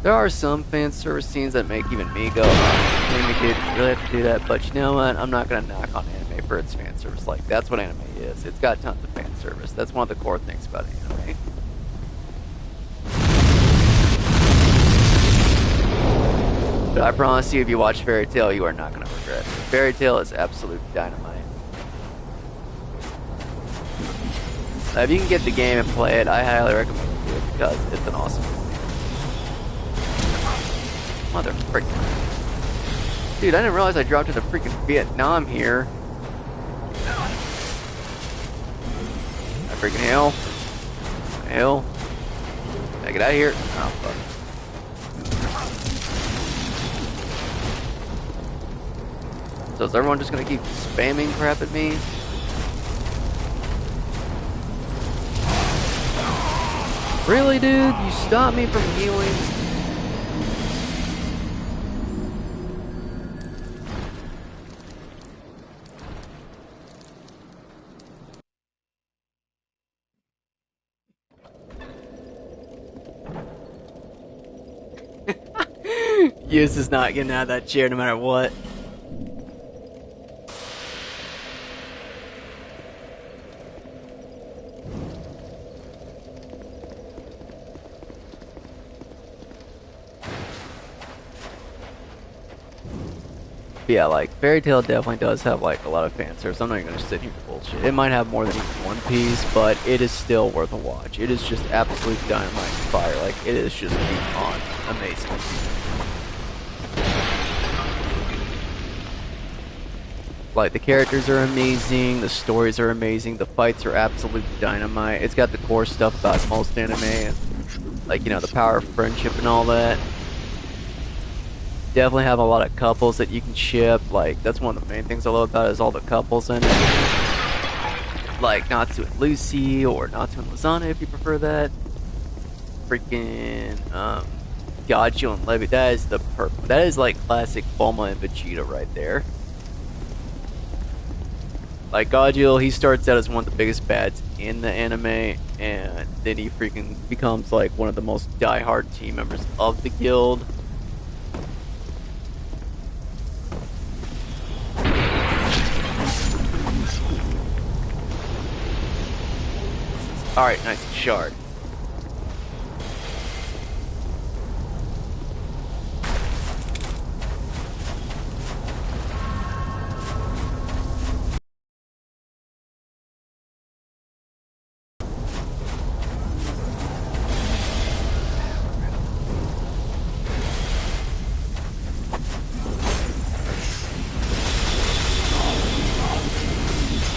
There are some fan service scenes that make even me go, anime did really have to do that, but you know what? I'm not gonna knock on anime for its fan service. Like, that's what anime is. It's got tons of fan service. That's one of the core things about anime. But I promise you, if you watch Fairy Tail, you are not gonna regret it. Fairy Tail is absolute dynamite. If you can get the game and play it, I highly recommend you do it. because it's an awesome mother freaking. Dude, I didn't realize I dropped into freaking Vietnam here. I freaking hell. Hell. Can I get out of here? Oh, fuck. So is everyone just gonna keep spamming crap at me? Really, dude? You stopped me from healing? Yus is not getting out of that chair no matter what. Yeah, like, Fairy Tail definitely does have, like, a lot of fan service. I'm not even gonna sit here and bullshit. It might have more than even One Piece, but it is still worth a watch. It is just absolute dynamite fire. Like, it is just beyond amazing. Like, the characters are amazing, the stories are amazing, the fights are absolute dynamite. It's got the core stuff about most anime, like, you know, the power of friendship and all that. Definitely have a lot of couples that you can ship. Like, that's one of the main things I love about it, is all the couples in it. Like Natsu and Lucy, or Natsu and Lizana if you prefer that. Freaking Gajil and Levi. That is the perfect. That is like classic Bulma and Vegeta right there. Like, Gajil, he starts out as one of the biggest bads in the anime, and then he freaking becomes like one of the most die-hard team members of the guild. Alright, nice shard.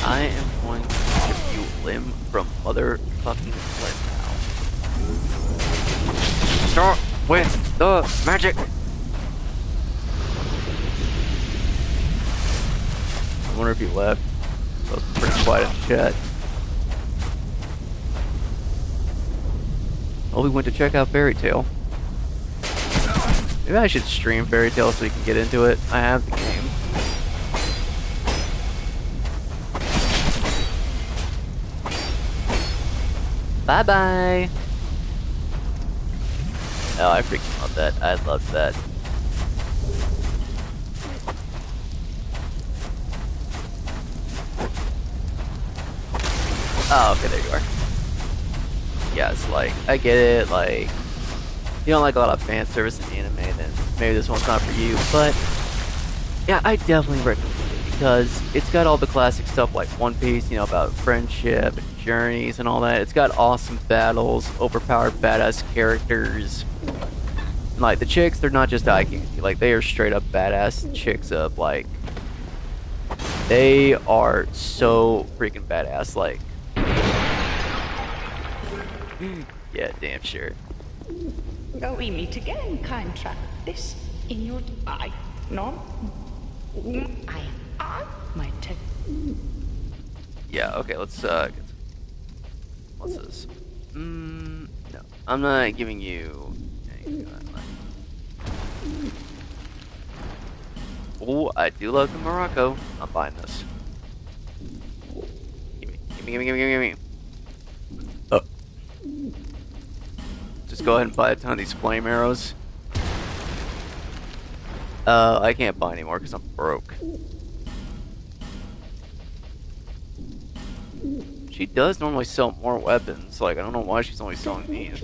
I am going to give you limb from motherfucking limb now. Start with the magic! I wonder if he left. That was pretty quiet in the chat. Oh, we went to check out Fairy Tail. Maybe I should stream Fairy Tail so we can get into it. I have the game. Bye-bye! Oh, I freaking love that. I love that. Oh, okay, there you are. Yeah, it's like, I get it, like, you don't like a lot of fan service in the anime, then maybe this one's not for you, but yeah, I definitely recommend it, because it's got all the classic stuff like One Piece, you know, about friendship and journeys and all that. It's got awesome battles, overpowered badass characters. And, like, the chicks, they're not just eye candy, like, they are straight up badass chicks of, like, they are so freaking badass, like, yeah, damn sure. Oh, we meet again, kind chap. This in your eye. No? I my tech. Yeah, okay, let's get what's this? No. I'm not giving you anything. Oh, I do love the Morocco. I'm buying this. Gimme. Oh. Just go ahead and buy a ton of these flame arrows. I can't buy anymore because I'm broke. She does normally sell more weapons. Like, I don't know why she's only selling these.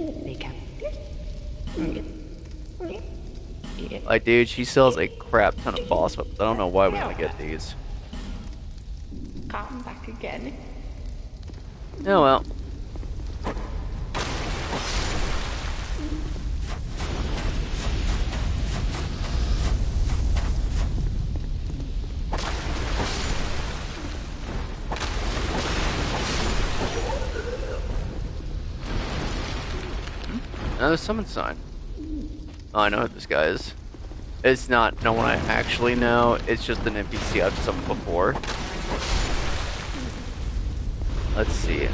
Like, dude, she sells a crap ton of boss weapons. I don't know why we only get these. Come back again. Oh well. Another summon sign. Oh, I know who this guy is. It's not no one I actually know. It's just an NPC I've summoned before. Let's see.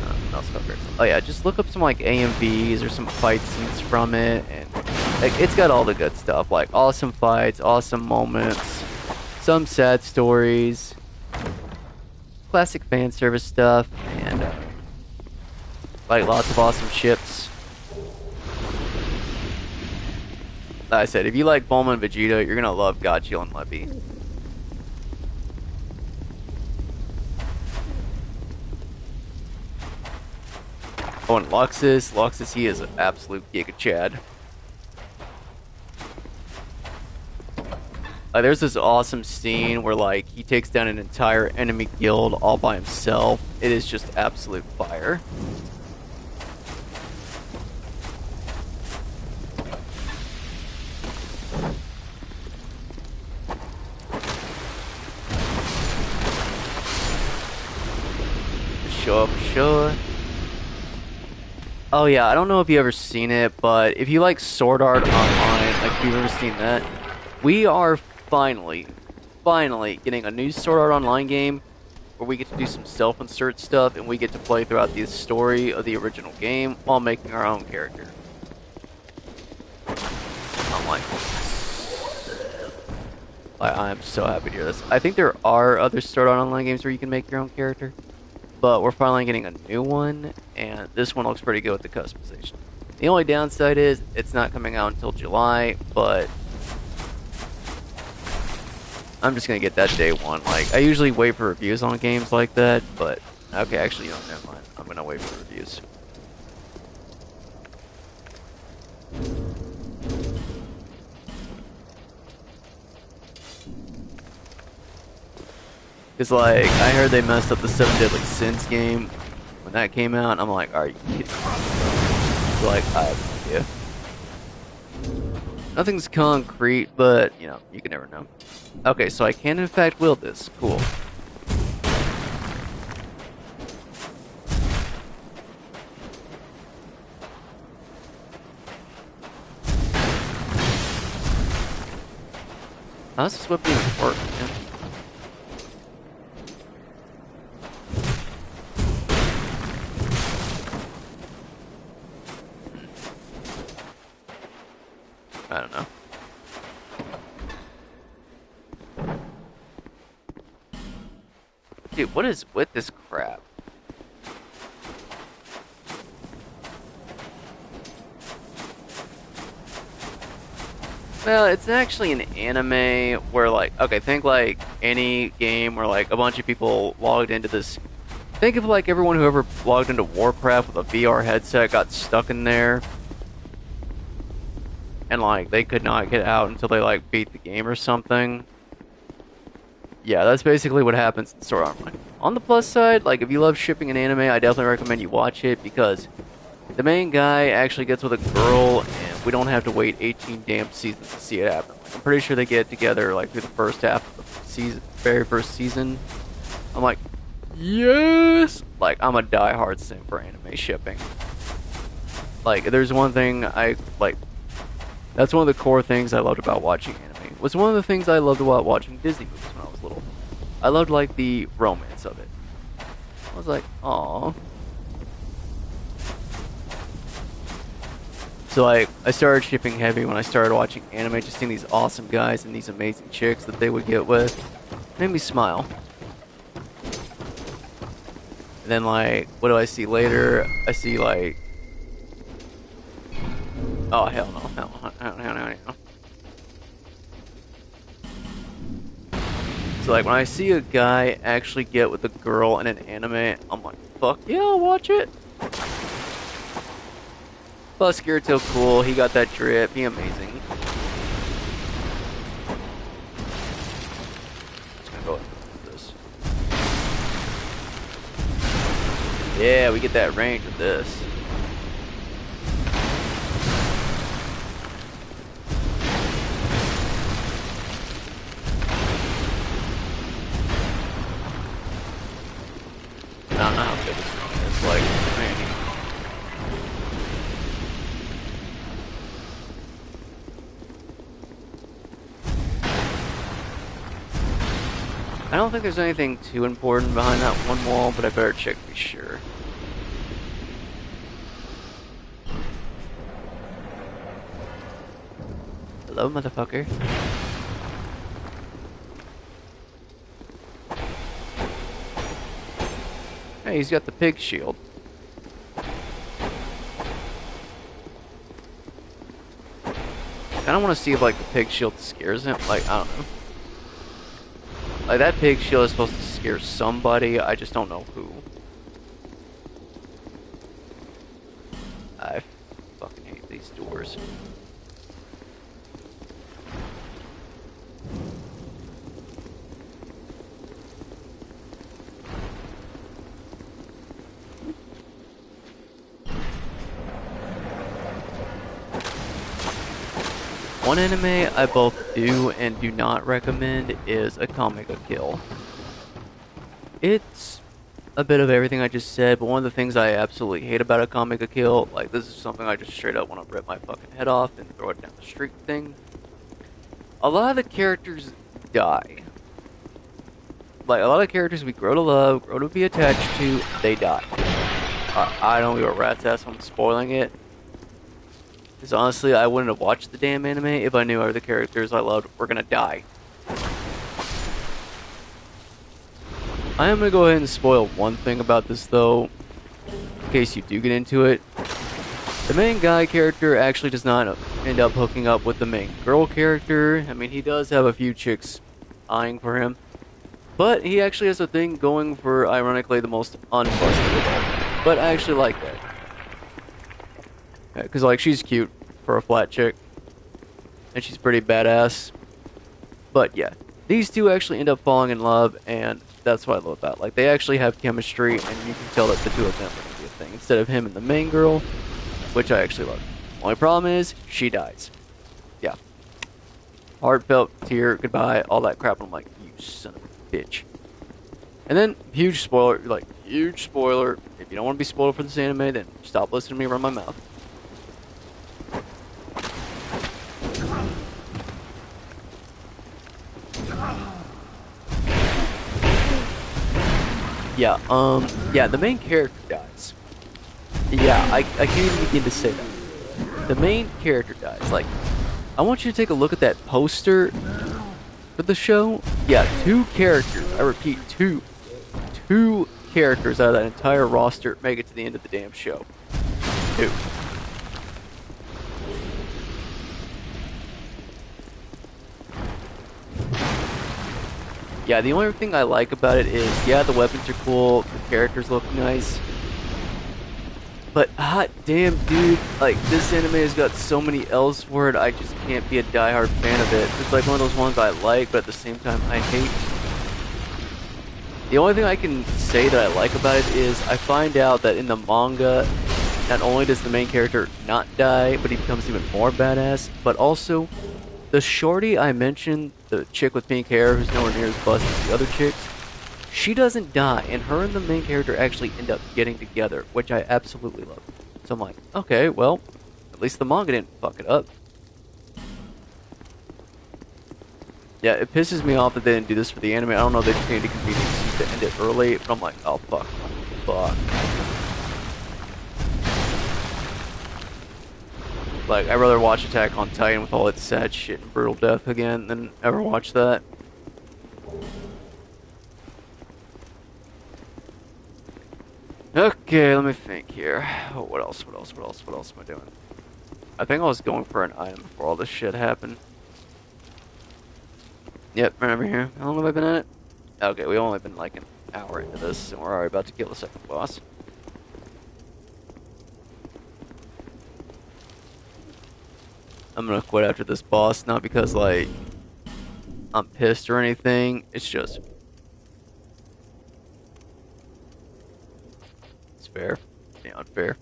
Oh yeah, just look up some like AMVs or some fight scenes from it, and like it's got all the good stuff, like awesome fights, awesome moments, some sad stories, classic fan service stuff, and like lots of awesome ships. Like I said, if you like Bulma and Vegeta, you're gonna love Gotchiel and Leppy. Oh, and Luxus, he is an absolute Giga Chad. There's this awesome scene where like he takes down an entire enemy guild all by himself. It is just absolute fire. Sure. Oh yeah, I don't know if you ever seen it, but if you like Sword Art Online, like if you've ever seen that, we are finally getting a new Sword Art Online game where we get to do some self-insert stuff and we get to play throughout the story of the original game while making our own character. I'm like, I'm so happy to hear this. I think there are other Sword Art Online games where you can make your own character, but we're finally getting a new one, and this one looks pretty good with the customization. The only downside is it's not coming out until July, but I'm just gonna get that day one. Like, I usually wait for reviews on games like that, but okay, actually, no, never mind. I'm gonna wait for reviews. Cause like, I heard they messed up the 7 Deadly Sins game when that came out, and I'm like, are you kidding me? So like, I have no idea. Nothing's concrete, but, you know, you can never know. Okay, so I can in fact wield this. Cool. How's this whip even work, man? I don't know. Dude, what is with this crap? Well, it's actually an anime where, like, okay, think like any game where, like, a bunch of people logged into this. Think of, like, everyone who ever logged into Warcraft with a VR headset got stuck in there. And, like, they could not get out until they, like, beat the game or something. Yeah, that's basically what happens in Sword Art Online. On the plus side, like, if you love shipping an anime, I definitely recommend you watch it, because the main guy actually gets with a girl, and we don't have to wait 18 damn seasons to see it happen. I'm pretty sure they get together, like, through the first half of the season, very first season. I'm like, yes! Like, I'm a diehard sim for anime shipping. Like, there's one thing that's one of the core things I loved about watching anime. Was one of the things I loved about watching Disney movies when I was little. I loved, like, the romance of it. I was like, aww. So, like, I started shipping heavy when I started watching anime, just seeing these awesome guys and these amazing chicks that they would get with. It made me smile. And then, like, what do I see later? I see, like... Oh, hell no. Hell no. So, like, when I see a guy actually get with a girl in an anime, I'm like, fuck yeah, I'll watch it. Plus, Kirito cool, he got that drip, he amazing. Just gonna go with this. Yeah, we get that range with this. I don't know how good this thing is, like, man. I don't think there's anything too important behind that one wall, but I better check to be sure. Hello, motherfucker. Hey, he's got the pig shield. I don't want to see if, like, the pig shield scares him. Like, I don't know. Like, that pig shield is supposed to scare somebody. I just don't know who. I fucking hate these doors. One anime I both do and do not recommend is Akame ga Kill. It's a bit of everything I just said, but one of the things I absolutely hate about Akame ga Kill, like this is something I just straight up want to rip my fucking head off and throw it down the street thing. A lot of the characters die. Like, a lot of characters we grow to love, grow to be attached to, they die. I don't give a rat's ass I'm spoiling it. Because honestly, I wouldn't have watched the damn anime if I knew other characters I loved were gonna die. I am gonna go ahead and spoil one thing about this though, in case you do get into it. The main guy character actually does not end up hooking up with the main girl character. I mean, he does have a few chicks eyeing for him. But he actually has a thing going for, ironically, the most unbusted of all. But I actually like that. Because, like, she's cute for a flat chick. And she's pretty badass. But, yeah. These two actually end up falling in love, and that's what I love about it. Like, they actually have chemistry, and you can tell that the two of them are going to be a thing. Instead of him and the main girl, which I actually love. Only problem is, she dies. Yeah. Heartfelt, tear, goodbye, all that crap. I'm like, you son of a bitch. And then, huge spoiler, like, huge spoiler. If you don't want to be spoiled for this anime, then stop listening to me run my mouth. Yeah, the main character dies. Yeah, I can't even begin to say that. The main character dies. Like, I want you to take a look at that poster for the show. Yeah, 2 characters. I repeat, 2 characters out of that entire roster make it to the end of the damn show. 2. Yeah, the only thing I like about it is, yeah, the weapons are cool, the characters look nice. But hot damn, dude, like, this anime has got so many L's for it, I just can't be a diehard fan of it. It's like one of those ones I like, but at the same time I hate. The only thing I can say that I like about it is I find out that in the manga, not only does the main character not die, but he becomes even more badass, but also the shorty I mentioned, the chick with pink hair who's nowhere near as busted as the other chicks, she doesn't die, and her and the main character actually end up getting together, which I absolutely love. So I'm like, okay, well, at least the manga didn't fuck it up. Yeah, it pisses me off that they didn't do this for the anime. I don't know, they just needed convenience to end it early, but I'm like, oh fuck, fuck. Like, I'd rather watch Attack on Titan with all its sad shit and brutal death again than ever watch that. Okay, let me think here. Oh, what else am I doing? I think I was going for an item before all this shit happened. Yep, right over here. How long have I been at it? Okay, we've only been like an hour into this, and we're already about to kill the second boss. I'm gonna quit after this boss, not because, like, I'm pissed or anything. It's just... it's fair. Yeah, unfair.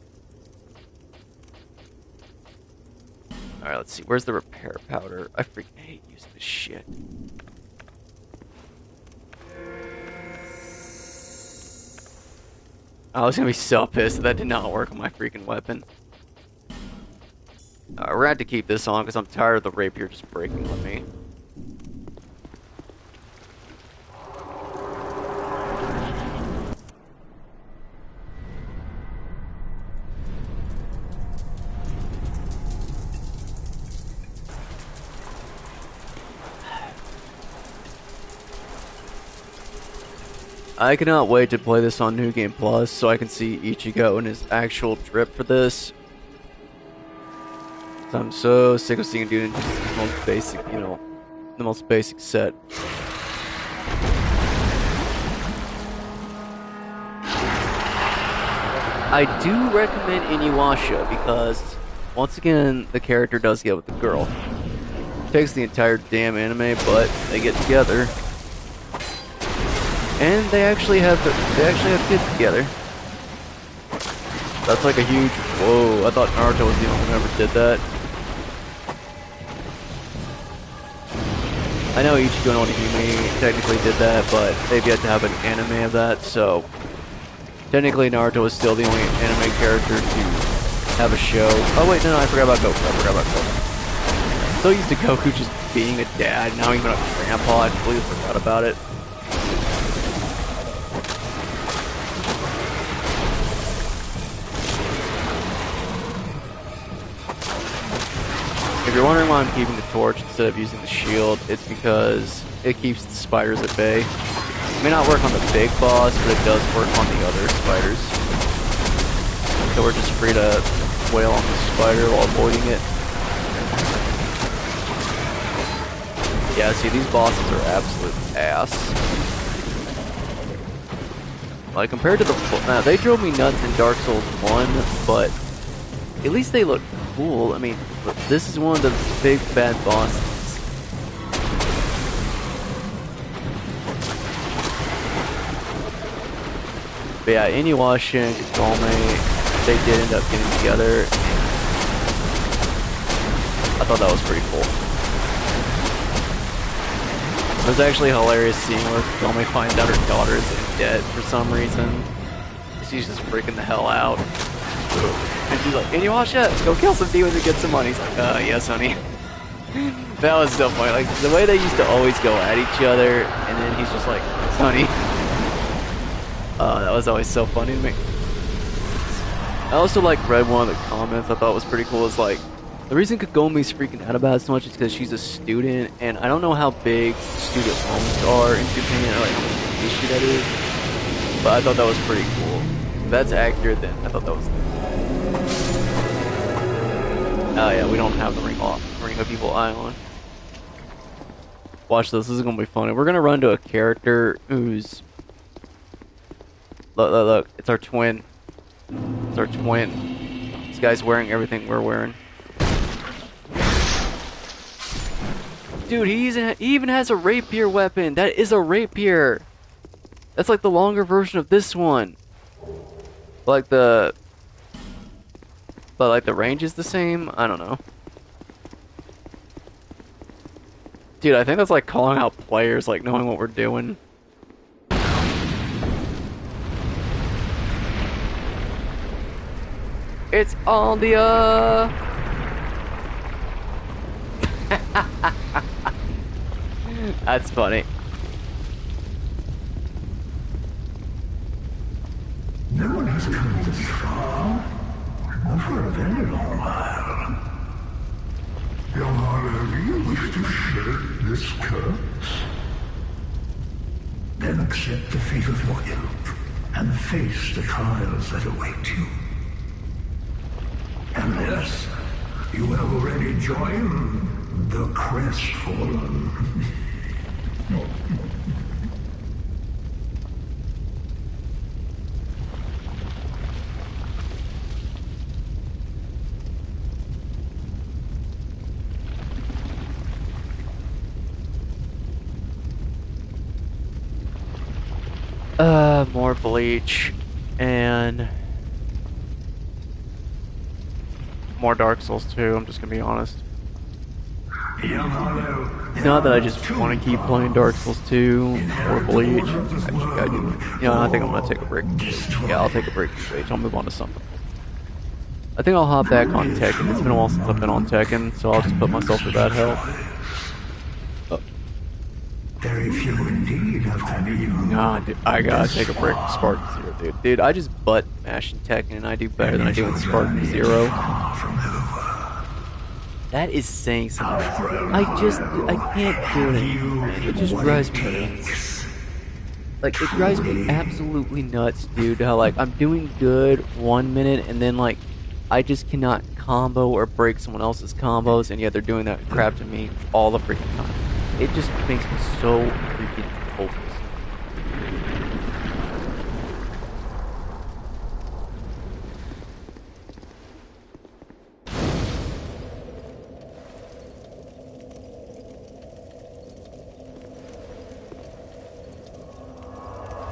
Alright, let's see. Where's the repair powder? I freaking hate using this shit. I was gonna be so pissed if that did not work on my freaking weapon. We're gonna have to keep this on because I'm tired of the rapier just breaking on me. I cannot wait to play this on New Game Plus so I can see Ichigo and his actual drip for this. I'm so sick of seeing dude in just the most basic, you know, the most basic set. I do recommend Inuyasha because, once again, the character does get with the girl. It takes the entire damn anime, but they get together. And they actually have kids together. That's like a huge whoa. I thought Naruto was the only one who ever did that. I know Ichigo no Hime technically did that, but they've yet to have an anime of that, so technically Naruto is still the only anime character to have a show. Oh wait, no, I forgot about Goku. So used to Goku just being a dad, now even a grandpa, I completely forgot about it. If you're wondering why I'm keeping the torch instead of using the shield, it's because it keeps the spiders at bay. It may not work on the big boss, but it does work on the other spiders. So we're just free to wail on the spider while avoiding it. Yeah, see, these bosses are absolute ass. Like, compared to the... Now, they drove me nuts in Dark Souls 1, but at least they look cool. I mean, this is one of the big bad bosses. But yeah, Inuyasha and Kagome, they did end up getting together. I thought that was pretty cool. It was actually a hilarious scene where Kagome finds out her daughter is in debt for some reason. She's just freaking the hell out. And she's like, Inuyasha, go kill some demons and get some money. He's like, yes, honey. That was so funny. Like, the way they used to always go at each other, and then he's just like, honey. That was always so funny to me. I also like read one of the comments I thought was pretty cool. Is like, the reason Kagome's freaking out about it so much is because she's a student, and I don't know how big student loans are in Japan, or like how much of an issue that is. But I thought that was pretty cool. If that's accurate, then I thought that was. Oh yeah, we don't have the Ring of Evil Eye on. Watch this is gonna be funny. We're gonna run to a character who's... Look, it's our twin. It's our twin. This guy's wearing everything we're wearing. Dude, he even has a rapier weapon. That is a rapier. That's like the longer version of this one. But the range is the same? I don't know. Dude, I think that's like calling out players, like knowing what we're doing. It's on the That's funny. No one has come this far, not for a very long while. Young Harlow, do you wish to shed this curse? Then accept the fate of your ilk, and face the trials that await you. Unless you have already joined the Crestfallen. More Bleach and more Dark Souls 2, I'm just gonna be honest. It's not that I just want to keep playing Dark Souls 2 or Bleach. I think I'm gonna take a break. Yeah, I'll take a break from Bleach. I'll move on to something. I think I'll hop back on Tekken. It's been a while since I've been on Tekken, so I'll just put myself through that hell. Very few indeed have come even. Nah, dude, I gotta take a break from Spartan Zero, dude. Dude, I just butt mash in Tekken and I do better than I do in Spartan Zero. That is saying something. I can't do it. It just drives me nuts. Like, it drives me absolutely nuts, dude, how, like, I'm doing good 1 minute, and then, like, I just cannot combo or break someone else's combos, and yet they're doing that crap to me all the freaking time. It just makes me so freaking hopeless.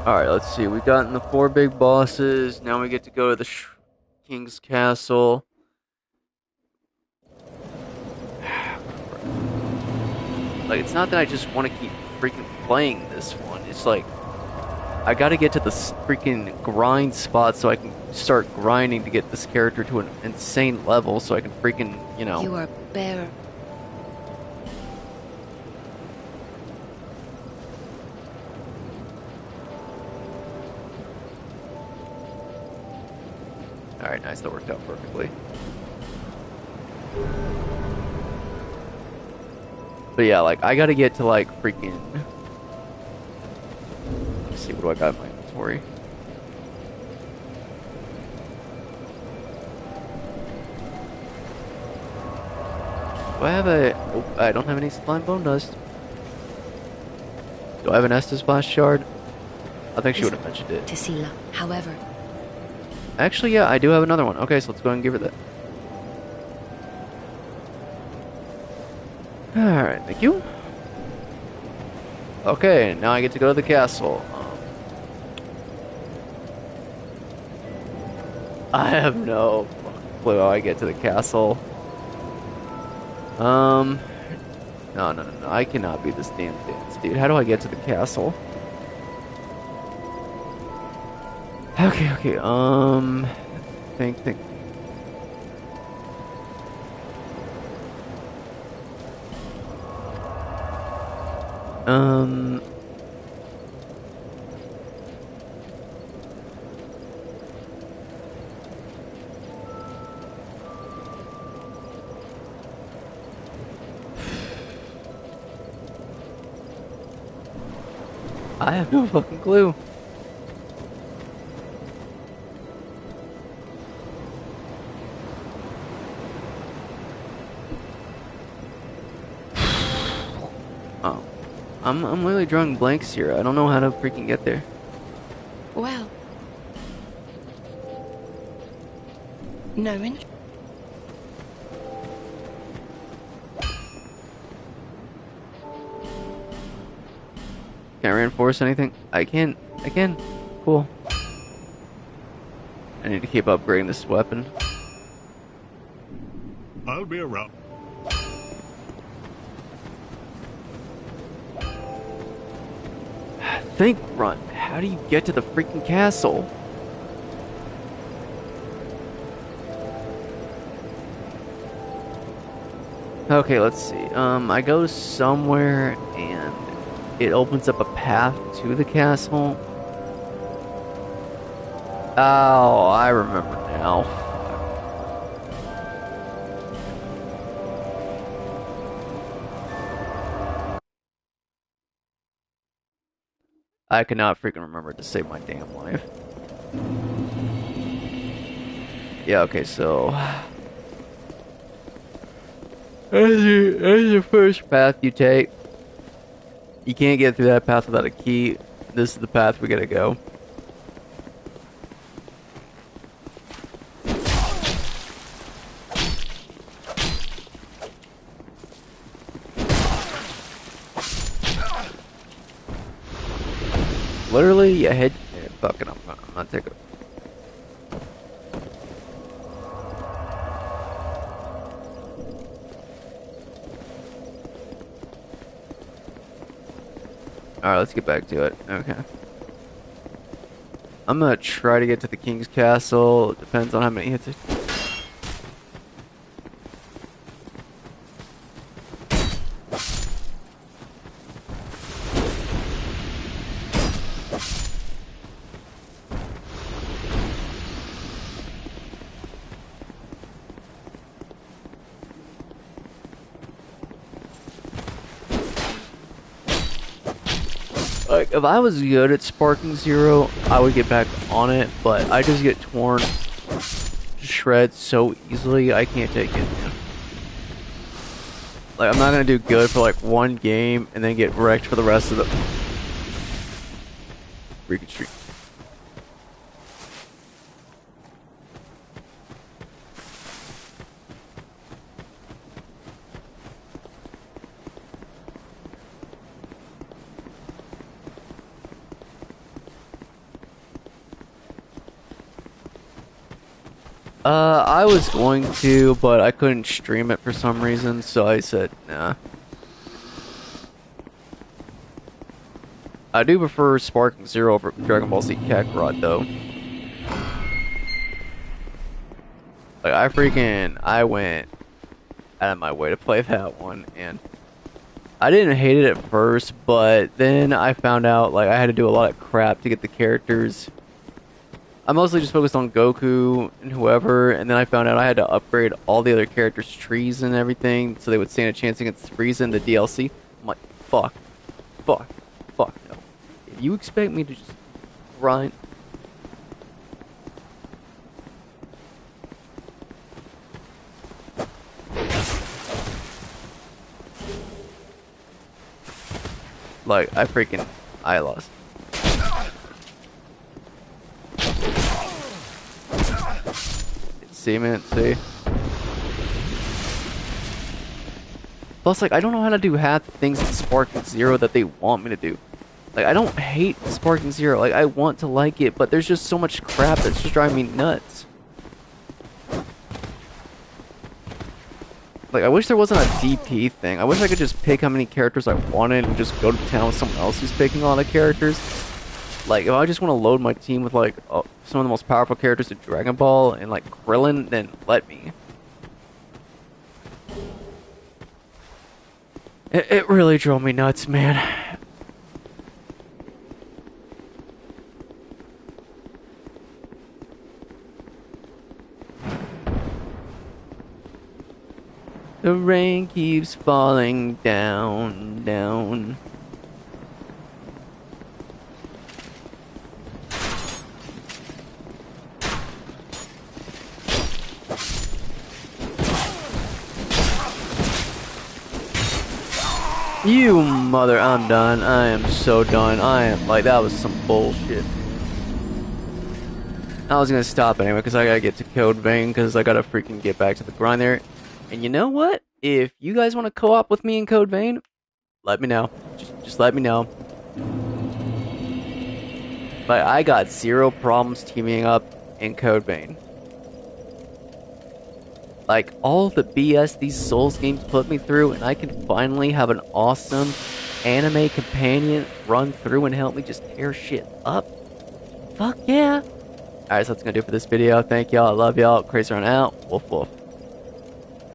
Alright, let's see. We've gotten the 4 big bosses. Now we get to go to the King's Castle. Like, it's not that I just want to keep freaking playing this one. It's like, I gotta get to the freaking grind spot so I can start grinding to get this character to an insane level so I can freaking, you know. You are bearer. Alright, nice. That worked out perfectly. But yeah, like, I gotta get to, like, freaking... Let's see, what do I got in my inventory? Do I have a... Oh, I don't have any slime bone dust. Do I have an Estus Blast shard? I think she would have mentioned it. Tessila, however. Actually, yeah, I do have another one. Okay, so let's go ahead and give her that. Alright, thank you. Okay, now I get to go to the castle. I have no clue how I get to the castle. No, I cannot be this damn dance, dude. How do I get to the castle? Okay, think. I have no fucking clue. Oh, I'm literally drawing blanks here. I don't know how to freaking get there. Well. No interest. Can't reinforce anything? I can. Cool. I need to keep upgrading this weapon. I'll be around. Think, Runt. How do you get to the freaking castle? Okay, let's see. I go somewhere and it opens up a path to the castle. Oh, I remember now. I cannot freaking remember to save my damn life. Yeah, okay, so... That's the first path you take. You can't get through that path without a key. This is the path we gotta go. Literally, you head... Yeah, fucking, I'm not taking... Alright, let's get back to it. Okay. I'm gonna try to get to the King's Castle. It depends on how many hits it... Like, Like, if I was good at Sparking Zero, I would get back on it, but I just get torn to shreds so easily, I can't take it. Like, I'm not gonna do good for like one game and then get wrecked for the rest of the freaking streak. I was going to, but I couldn't stream it for some reason, so I said, nah. I do prefer Sparking Zero over Dragon Ball Z Kakarot, though. Like, I went out of my way to play that one, and I didn't hate it at first, but then I found out, like, I had to do a lot of crap to get the characters. I mostly just focused on Goku and whoever, and then I found out I had to upgrade all the other characters' trees and everything, so they would stand a chance against Frieza in the DLC. I'm like, fuck, no. If you expect me to just grind... Like, I lost. See, man, see? Plus, like, I don't know how to do half the things in Sparking Zero that they want me to do. Like, I don't hate Sparking Zero. Like, I want to like it, but there's just so much crap that's just driving me nuts. Like, I wish there wasn't a DP thing. I wish I could just pick how many characters I wanted and just go to town with someone else who's picking a lot of characters. Like, if I just want to load my team with, like, some of the most powerful characters in Dragon Ball and, like, Krillin, then let me. It really drove me nuts, man. The rain keeps falling down, down. You mother, I'm done. I am so done. I am, like, that was some bullshit. I was gonna stop anyway, because I gotta get to Code Vein, because I gotta freaking get back to the grind there. And you know what? If you guys want to co-op with me in Code Vein, let me know. Just let me know. But I got zero problems teaming up in Code Vein. Like, all the BS these Souls games put me through, and I can finally have an awesome anime companion run through and help me just tear shit up. Fuck yeah. Alright, so that's gonna do it for this video. Thank y'all. I love y'all. CrazyRunt out. Woof woof.